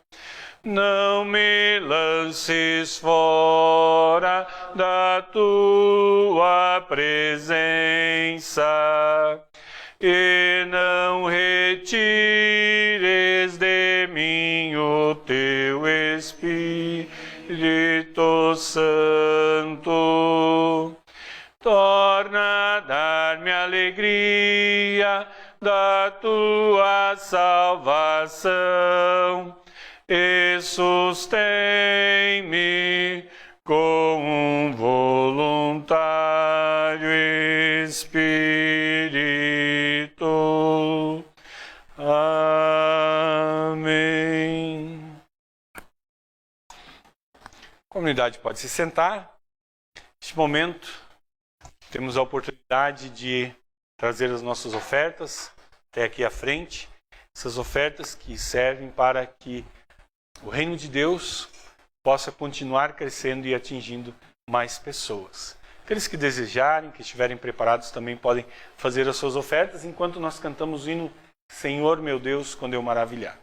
Não me lances fora da tua presença e não retires de mim o teu Espírito. Espírito Santo. Torna a dar-me a alegria da tua salvação e sustém-me com um voluntário espírito. Amém. A comunidade pode se sentar. Neste momento, temos a oportunidade de trazer as nossas ofertas até aqui à frente. Essas ofertas que servem para que o reino de Deus possa continuar crescendo e atingindo mais pessoas. Aqueles que desejarem, que estiverem preparados, também podem fazer as suas ofertas enquanto nós cantamos o hino Senhor meu Deus, quando eu maravilhado.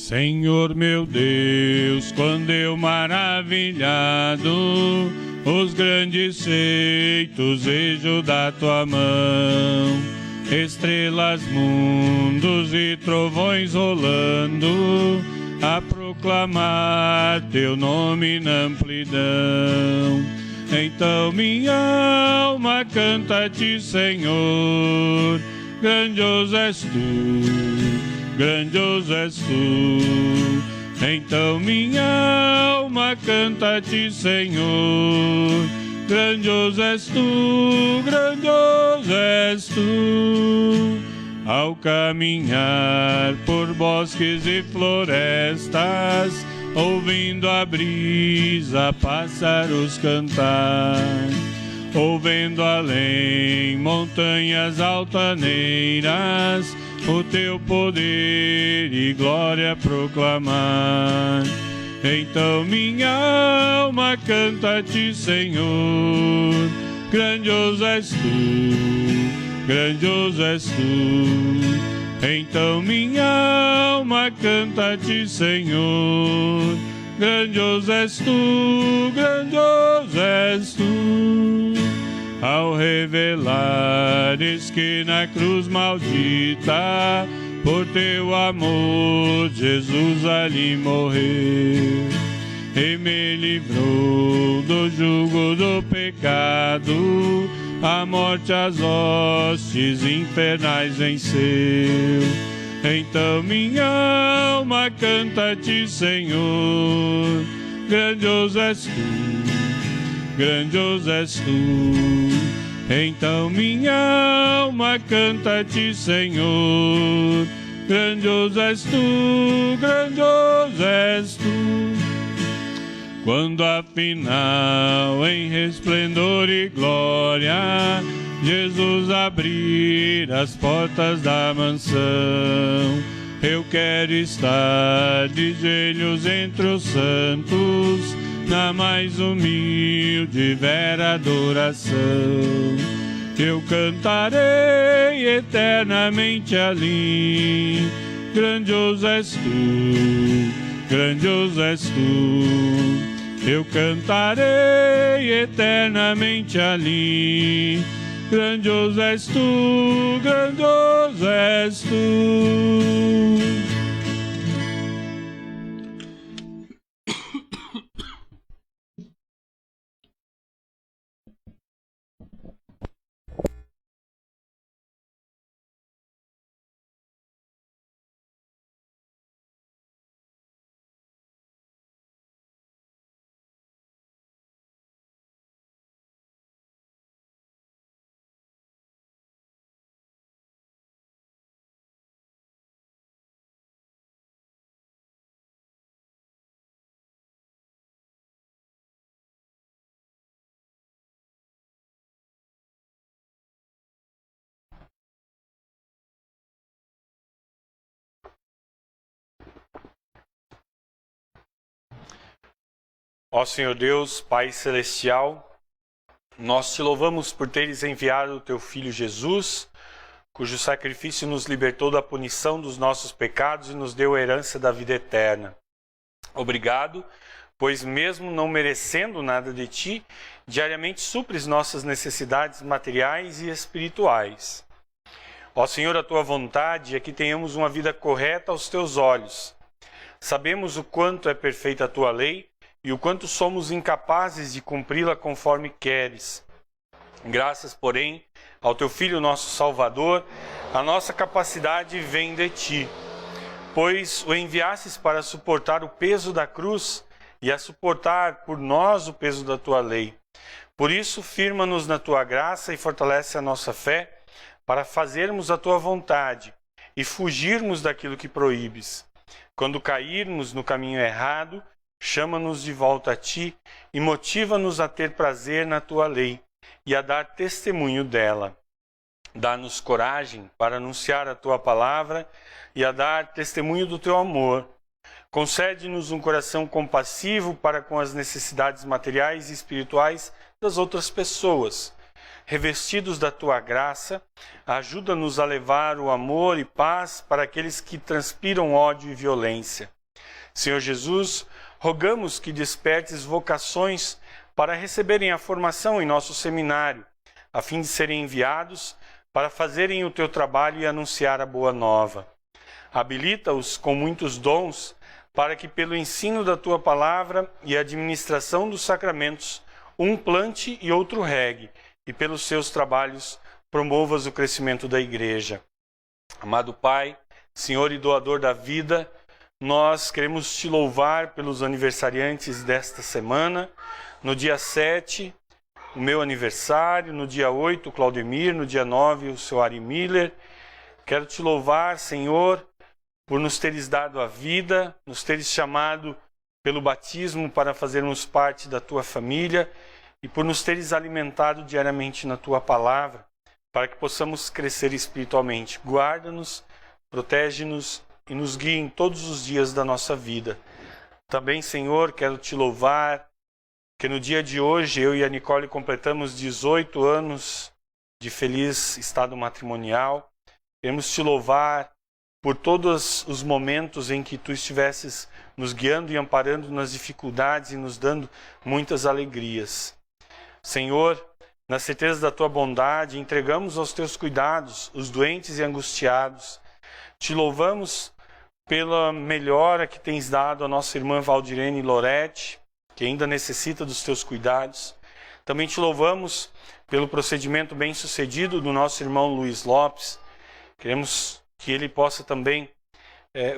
Senhor meu Deus, quando eu maravilhado os grandes feitos vejo da tua mão, estrelas, mundos e trovões rolando, a proclamar teu nome na amplidão. Então minha alma canta-te, Senhor, grandioso és tu, grandioso és tu. Então minha alma canta-te, Senhor, grandioso és tu, grandioso és tu. Ao caminhar por bosques e florestas, ouvindo a brisa, pássaros cantar, ouvendo além montanhas altaneiras, o teu poder e glória proclamar. Então minha alma canta-te, Senhor, grandioso és tu, grandioso és tu. Então minha alma canta-te, Senhor, grandioso és tu, grandioso és tu. Ao revelares que na cruz maldita, por teu amor, Jesus ali morreu, e me livrou do jugo do pecado, a morte, as hostes infernais venceu. Então minha alma canta-te, Senhor, grandioso és tu, grandioso és tu. Então minha alma canta-te, Senhor, grandioso és tu, grandioso és tu. Quando afinal em resplendor e glória Jesus abrir as portas da mansão, eu quero estar de joelhos entre os santos, na mais humilde e vera adoração. Eu cantarei eternamente ali, grandioso és tu, grandioso és tu. Eu cantarei eternamente ali, grandioso és tu, grandioso és tu. Ó Senhor Deus, Pai Celestial, nós te louvamos por teres enviado o teu Filho Jesus, cujo sacrifício nos libertou da punição dos nossos pecados e nos deu a herança da vida eterna. Obrigado, pois mesmo não merecendo nada de ti, diariamente supres nossas necessidades materiais e espirituais. Ó Senhor, a tua vontade é que tenhamos uma vida correta aos teus olhos. Sabemos o quanto é perfeita a tua lei e o quanto somos incapazes de cumpri-la conforme queres. Graças, porém, ao teu Filho, nosso Salvador, a nossa capacidade vem de ti, pois o enviastes para suportar o peso da cruz e a suportar por nós o peso da tua lei. Por isso, firma-nos na tua graça e fortalece a nossa fé para fazermos a tua vontade e fugirmos daquilo que proíbes. Quando cairmos no caminho errado, chama-nos de volta a ti e motiva-nos a ter prazer na tua lei e a dar testemunho dela. Dá-nos coragem para anunciar a tua palavra e a dar testemunho do teu amor. Concede-nos um coração compassivo para com as necessidades materiais e espirituais das outras pessoas. Revestidos da tua graça, ajuda-nos a levar o amor e paz para aqueles que transpiram ódio e violência. Senhor Jesus, rogamos que despertes vocações para receberem a formação em nosso seminário, a fim de serem enviados para fazerem o teu trabalho e anunciar a boa nova. Habilita-os com muitos dons para que, pelo ensino da tua palavra e a administração dos sacramentos, um plante e outro regue, e pelos seus trabalhos promovas o crescimento da Igreja. Amado Pai, Senhor e doador da vida, nós queremos te louvar pelos aniversariantes desta semana. No dia 7, o meu aniversário, no dia 8, o Claudemir, no dia 9, o seu Ari Miller. Quero te louvar, Senhor, por nos teres dado a vida, nos teres chamado pelo batismo para fazermos parte da tua família e por nos teres alimentado diariamente na tua palavra, para que possamos crescer espiritualmente. Guarda-nos, protege-nos e nos guie em todos os dias da nossa vida. Também, Senhor, quero te louvar que no dia de hoje eu e a Nicole completamos 18 anos de feliz estado matrimonial. Queremos te louvar por todos os momentos em que tu estivesses nos guiando e amparando nas dificuldades e nos dando muitas alegrias. Senhor, na certeza da tua bondade, entregamos aos teus cuidados os doentes e angustiados. Te louvamos pela melhora que tens dado à nossa irmã Valdirene Lorete, que ainda necessita dos teus cuidados. Também te louvamos pelo procedimento bem-sucedido do nosso irmão Luiz Lopes. Queremos que ele possa também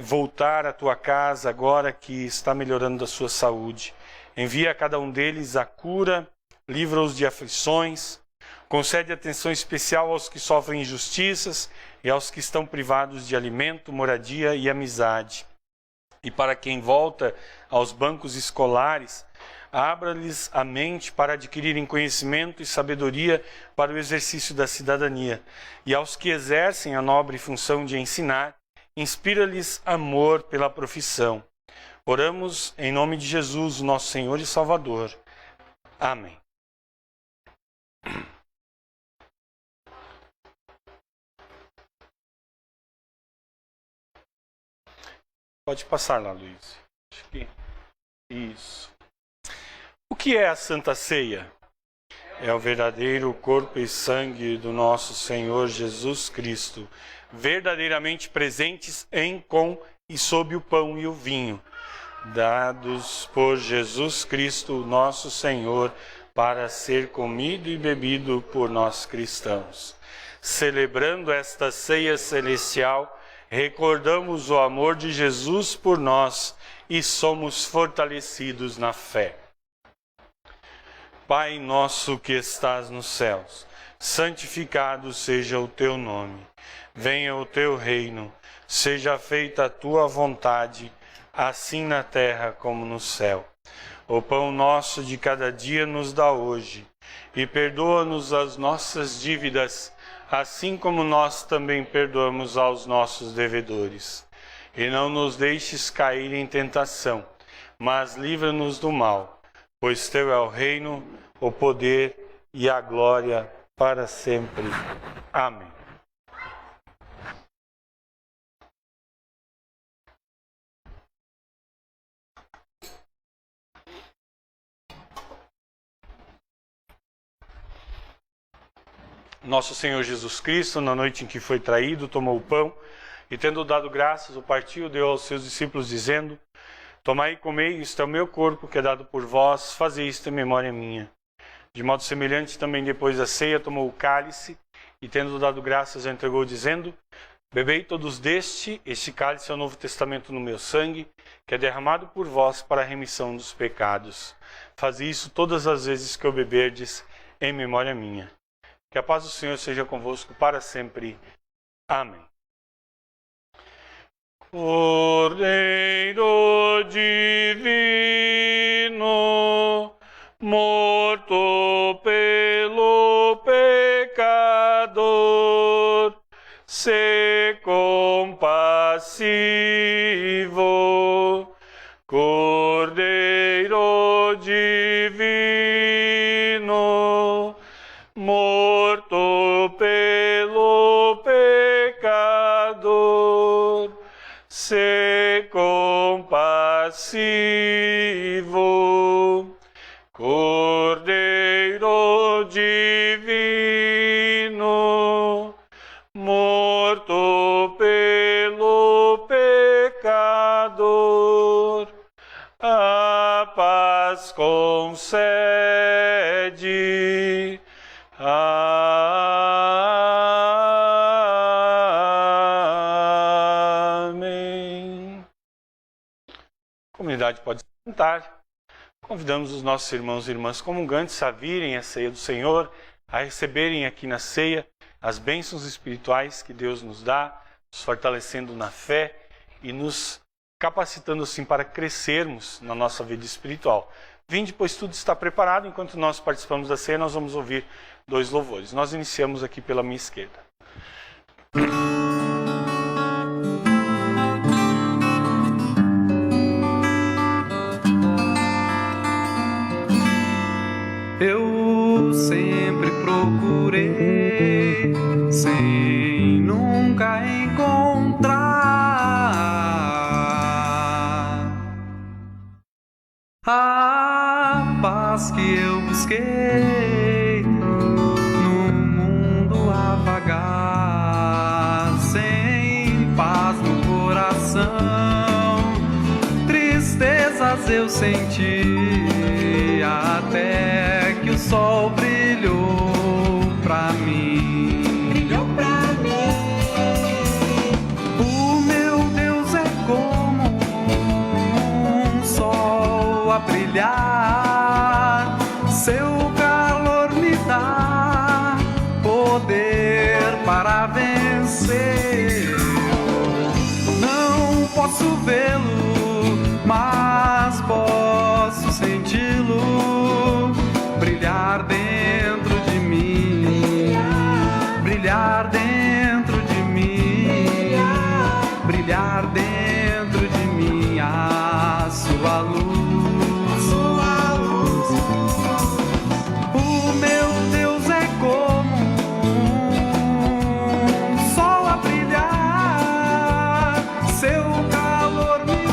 voltar à tua casa agora que está melhorando a sua saúde. Envia a cada um deles a cura, livra-os de aflições, concede atenção especial aos que sofrem injustiças e aos que estão privados de alimento, moradia e amizade. E para quem volta aos bancos escolares, abra-lhes a mente para adquirirem conhecimento e sabedoria para o exercício da cidadania. E aos que exercem a nobre função de ensinar, inspira-lhes amor pela profissão. Oramos em nome de Jesus, nosso Senhor e Salvador. Amém. Pode passar lá, Luiz. Acho que... Isso. O que é a Santa Ceia? É o verdadeiro corpo e sangue do nosso Senhor Jesus Cristo, verdadeiramente presentes em, com e sob o pão e o vinho, dados por Jesus Cristo, nosso Senhor, para ser comido e bebido por nós cristãos. Celebrando esta ceia celestial, recordamos o amor de Jesus por nós e somos fortalecidos na fé. Pai nosso que estás nos céus, santificado seja o teu nome. Venha o teu reino, seja feita a tua vontade, assim na terra como no céu. O pão nosso de cada dia nos dá hoje, e perdoa-nos as nossas dívidas, assim como nós também perdoamos aos nossos devedores. E não nos deixes cair em tentação, mas livra-nos do mal, pois teu é o reino, o poder e a glória para sempre. Amém. Nosso Senhor Jesus Cristo, na noite em que foi traído, tomou o pão e, tendo dado graças, o partiu, deu aos seus discípulos, dizendo: Tomai e comei, isto é o meu corpo, que é dado por vós, fazei isto em memória minha. De modo semelhante, também depois da ceia, tomou o cálice e, tendo dado graças, o entregou, dizendo: Bebei todos deste, este cálice é o Novo Testamento no meu sangue, que é derramado por vós para a remissão dos pecados. Fazei isso todas as vezes que o beberdes, em memória minha. Que a paz do Senhor seja convosco para sempre. Amém. Cordeiro divino, morto pelo pecador, se compassivo. Cordeiro divino, morto pelo pecador, se compassivo. Cordeiro divino, morto pelo pecador, a paz concede. Amém. A comunidade pode se sentar. Convidamos os nossos irmãos e irmãs comungantes a virem à ceia do Senhor, a receberem aqui na ceia as bênçãos espirituais que Deus nos dá, nos fortalecendo na fé e nos capacitando assim para crescermos na nossa vida espiritual. Vinde, pois tudo está preparado. Enquanto nós participamos da ceia, nós vamos ouvir 2 louvores. Nós iniciamos aqui pela minha esquerda. Eu sempre procurei, sem nunca encontrar a paz que eu busquei no mundo a vagar, sem paz no coração, tristezas eu senti até que o sol brilhou pra mim. Brilhou pra mim. O meu Deus é como um sol a brilhar, seu calor me dá poder para vencer. Não posso vê-lo, mas posso senti-lo brilhar dentro de mim, brilhar dentro de mim, brilhar dentro de mim a sua luz. O meu Deus é como um sol a brilhar, seu calor me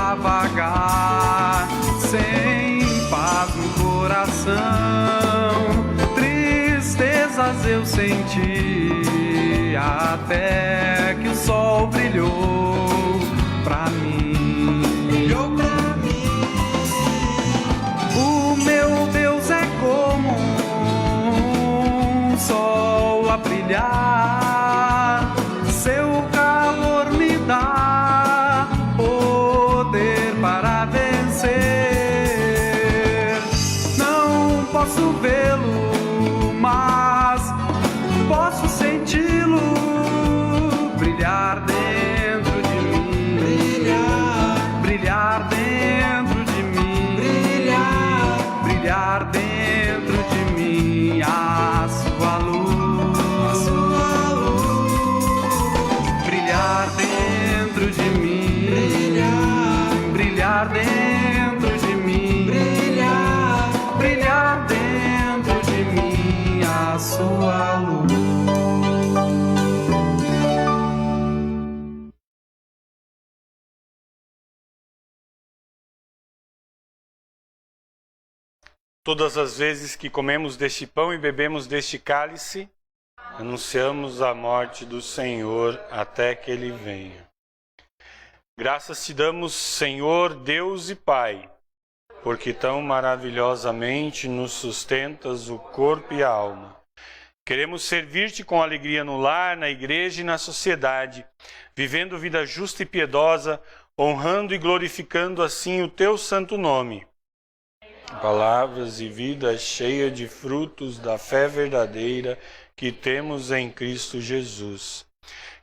a vagar, sem paz no coração, tristezas eu senti, até que o sol brilhou pra mim. Brilhou pra mim. O meu Deus é como um sol a brilhar, seu calor me dá poder para vencer. Não posso vê-lo, mas posso senti-lo brilhar dentro de mim, brilhar dentro de mim, brilhar dentro de mim, a sua luz, brilhar dentro de mim, brilhar dentro de mim, brilhar dentro de mim, a sua luz. Todas as vezes que comemos deste pão e bebemos deste cálice, anunciamos a morte do Senhor até que Ele venha. Graças te damos, Senhor, Deus e Pai, porque tão maravilhosamente nos sustentas o corpo e a alma. Queremos servir-te com alegria no lar, na igreja e na sociedade, vivendo vida justa e piedosa, honrando e glorificando assim o teu santo nome. Palavras e vida cheia de frutos da fé verdadeira que temos em Cristo Jesus.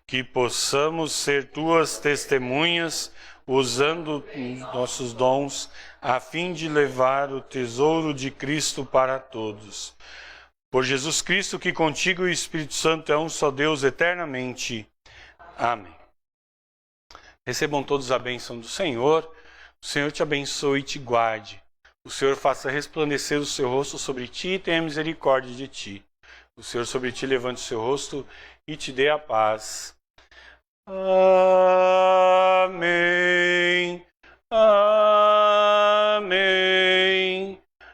Que possamos ser tuas testemunhas, usando nossos dons, a fim de levar o tesouro de Cristo para todos. Por Jesus Cristo, que contigo e o Espírito Santo é um só Deus eternamente. Amém. Recebam todos a bênção do Senhor. O Senhor te abençoe e te guarde. O Senhor faça resplandecer o seu rosto sobre ti e tenha misericórdia de ti. O Senhor sobre ti levante o seu rosto e te dê a paz. Amém. Amém.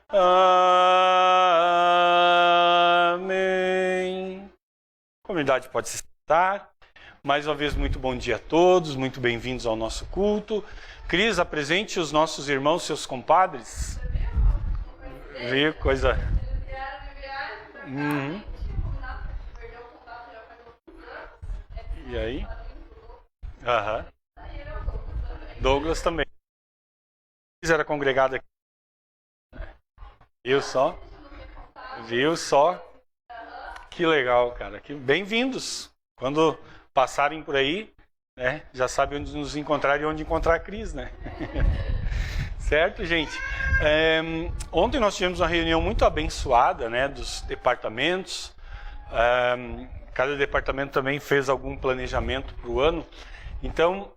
Amém. A comunidade pode se sentar. Mais uma vez, muito bom dia a todos. Muito bem-vindos ao nosso culto. Cris, apresente os nossos irmãos, seus compadres. Viu? Coisa... Uhum. E aí? Aham. Douglas também. Cris era congregado aqui. Viu só? Viu só? Que legal, cara. Bem-vindos. Quando passarem por aí, né, já sabem onde nos encontrar e onde encontrar a Cris, né? Certo, gente? Ontem nós tivemos uma reunião muito abençoada, né, dos departamentos. Cada departamento também fez algum planejamento para o ano. Então,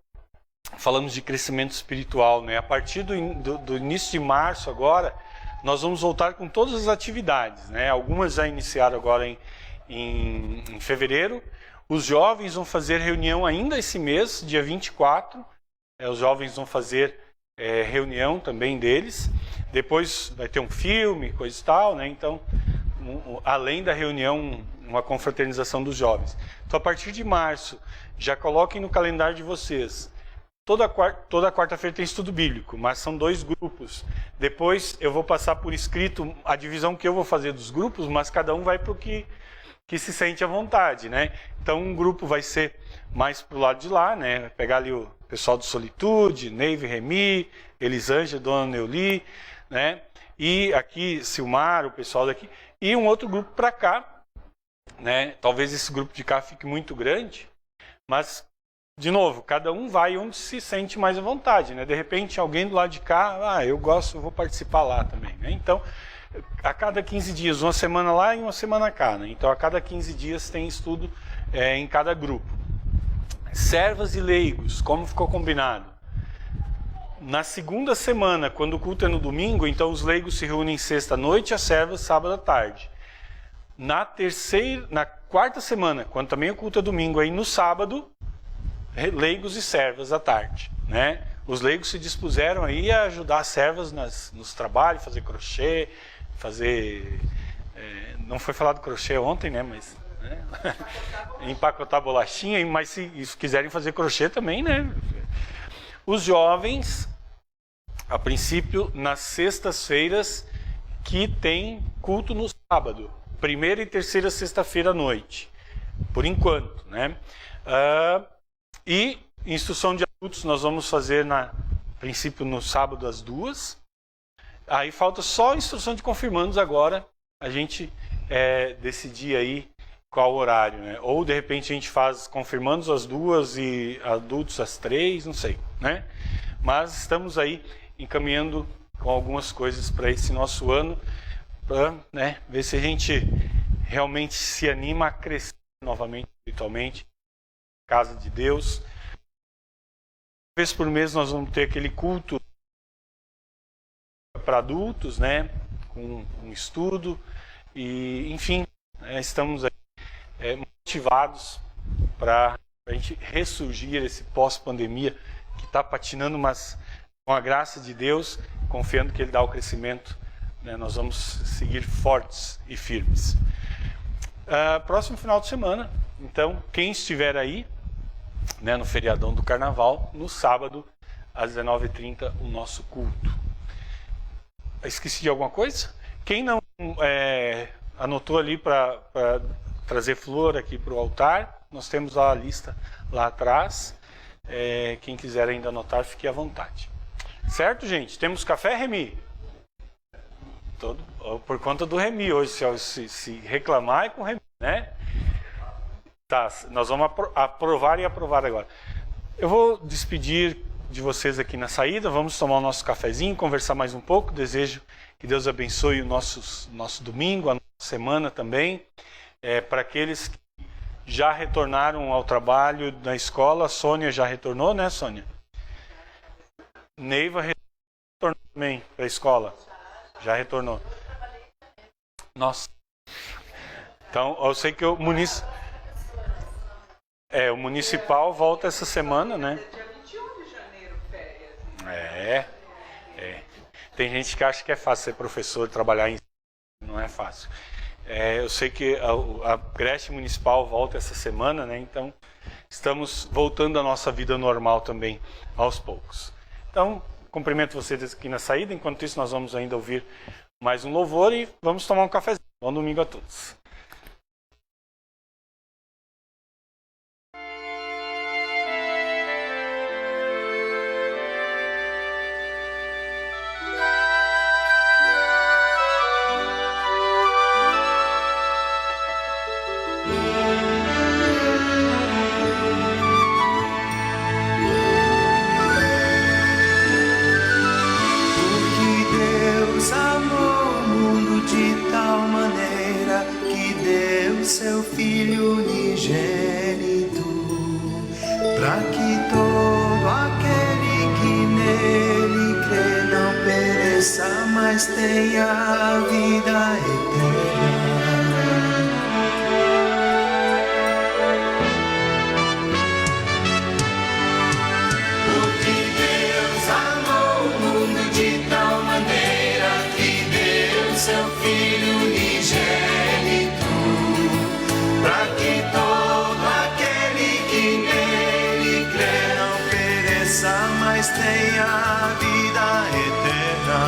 falamos de crescimento espiritual, né? A partir do início de março agora, nós vamos voltar com todas as atividades, né? Algumas já iniciaram agora em fevereiro. Os jovens vão fazer reunião ainda esse mês, dia 24. Os jovens vão fazer reunião também deles. Depois vai ter um filme, coisa e tal, né? Então, além da reunião, uma confraternização dos jovens. Então, a partir de março, já coloquem no calendário de vocês. Toda quarta-feira tem estudo bíblico, mas são 2 grupos. Depois eu vou passar por escrito a divisão que eu vou fazer dos grupos, mas cada um vai para o que se sente à vontade, né? Então, um grupo vai ser mais pro lado de lá, né? Vai pegar ali o pessoal do Solitude, Neive, Remi, Elisângela, Dona Neuli, né? E aqui, Silmar, o pessoal daqui. E um outro grupo para cá, né? Talvez esse grupo de cá fique muito grande, mas, de novo, cada um vai onde se sente mais à vontade, né? De repente, alguém do lado de cá, eu gosto, eu vou participar lá também, né? Então, a cada 15 dias, uma semana lá e uma semana cá, né? Então, a cada 15 dias tem estudo em cada grupo. Servas e leigos, como ficou combinado? Na segunda semana, quando o culto é no domingo, então os leigos se reúnem sexta-noite e as servas sábado à tarde. Na quarta semana, quando também o culto é domingo, aí no sábado, leigos e servas à tarde, né? os leigos se dispuseram aí a ajudar as servas nos trabalhos, fazer crochê, não foi falado crochê ontem, né? Mas né? Empacotar bolachinha, mas se quiserem fazer crochê também, né? Os jovens, a princípio, nas sextas-feiras, que tem culto no sábado, primeira e terceira sexta-feira à noite, por enquanto, né? E instrução de adultos nós vamos fazer, a princípio, no sábado às 2h. Aí falta só a instrução de confirmandos agora, a gente decidir aí qual horário, né? Ou de repente a gente faz confirmandos às 2h e adultos às 3h, não sei, né? Mas estamos aí encaminhando com algumas coisas para esse nosso ano, para, né, ver se a gente realmente se anima a crescer novamente espiritualmente, casa de Deus. Uma vez por mês nós vamos ter aquele culto para adultos, né, com um estudo, e enfim, estamos aí motivados para a gente ressurgir esse pós-pandemia que está patinando, mas com a graça de Deus, confiando que Ele dá o crescimento, né, nós vamos seguir fortes e firmes. Próximo final de semana, então, quem estiver aí, né, no feriadão do Carnaval, no sábado, às 19h30, o nosso culto. Esqueci de alguma coisa? Quem não anotou ali para trazer flor aqui para o altar, nós temos a lista lá atrás. Quem quiser ainda anotar, fique à vontade. Certo, gente? Temos café, Remi? Por conta do Remi hoje, se reclamar é com o Remi, né? Tá, nós vamos aprovar e aprovar agora. Eu vou despedir de vocês aqui na saída, vamos tomar o nosso cafezinho, conversar mais um pouco. Desejo que Deus abençoe o nosso domingo, a nossa semana também. Para aqueles que já retornaram ao trabalho na escola, a Sônia já retornou, né, Sônia? Neiva retornou também para a escola. Já retornou. Nossa. Então, eu sei que o municipal volta essa semana, né? Dia 21 de janeiro, férias. Tem gente que acha que é fácil ser professor, trabalhar não é fácil. Eu sei que a creche municipal volta essa semana, né? Então, estamos voltando à nossa vida normal também, aos poucos. Então, cumprimento vocês aqui na saída. Enquanto isso, nós vamos ainda ouvir mais um louvor e vamos tomar um cafezinho. Bom domingo a todos. Seu Filho unigênito, para que todo aquele que nele crê não pereça, mas tenha a vida eterna. Porque Deus amou o mundo de tal maneira que deu seu Filho unigênito, para que todo aquele que nele crê não pereça, mas tenha a vida eterna.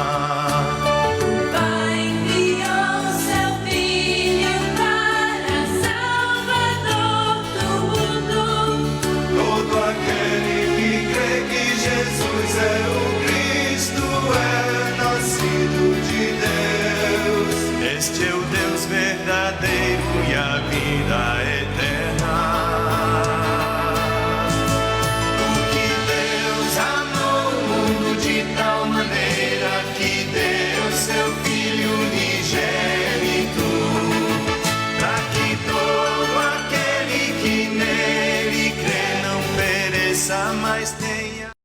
O Pai enviou seu Filho para Salvador do mundo. Todo aquele que crê que Jesus é o Cristo é nascido de Deus. Este é o Deus verdadeiro e a vida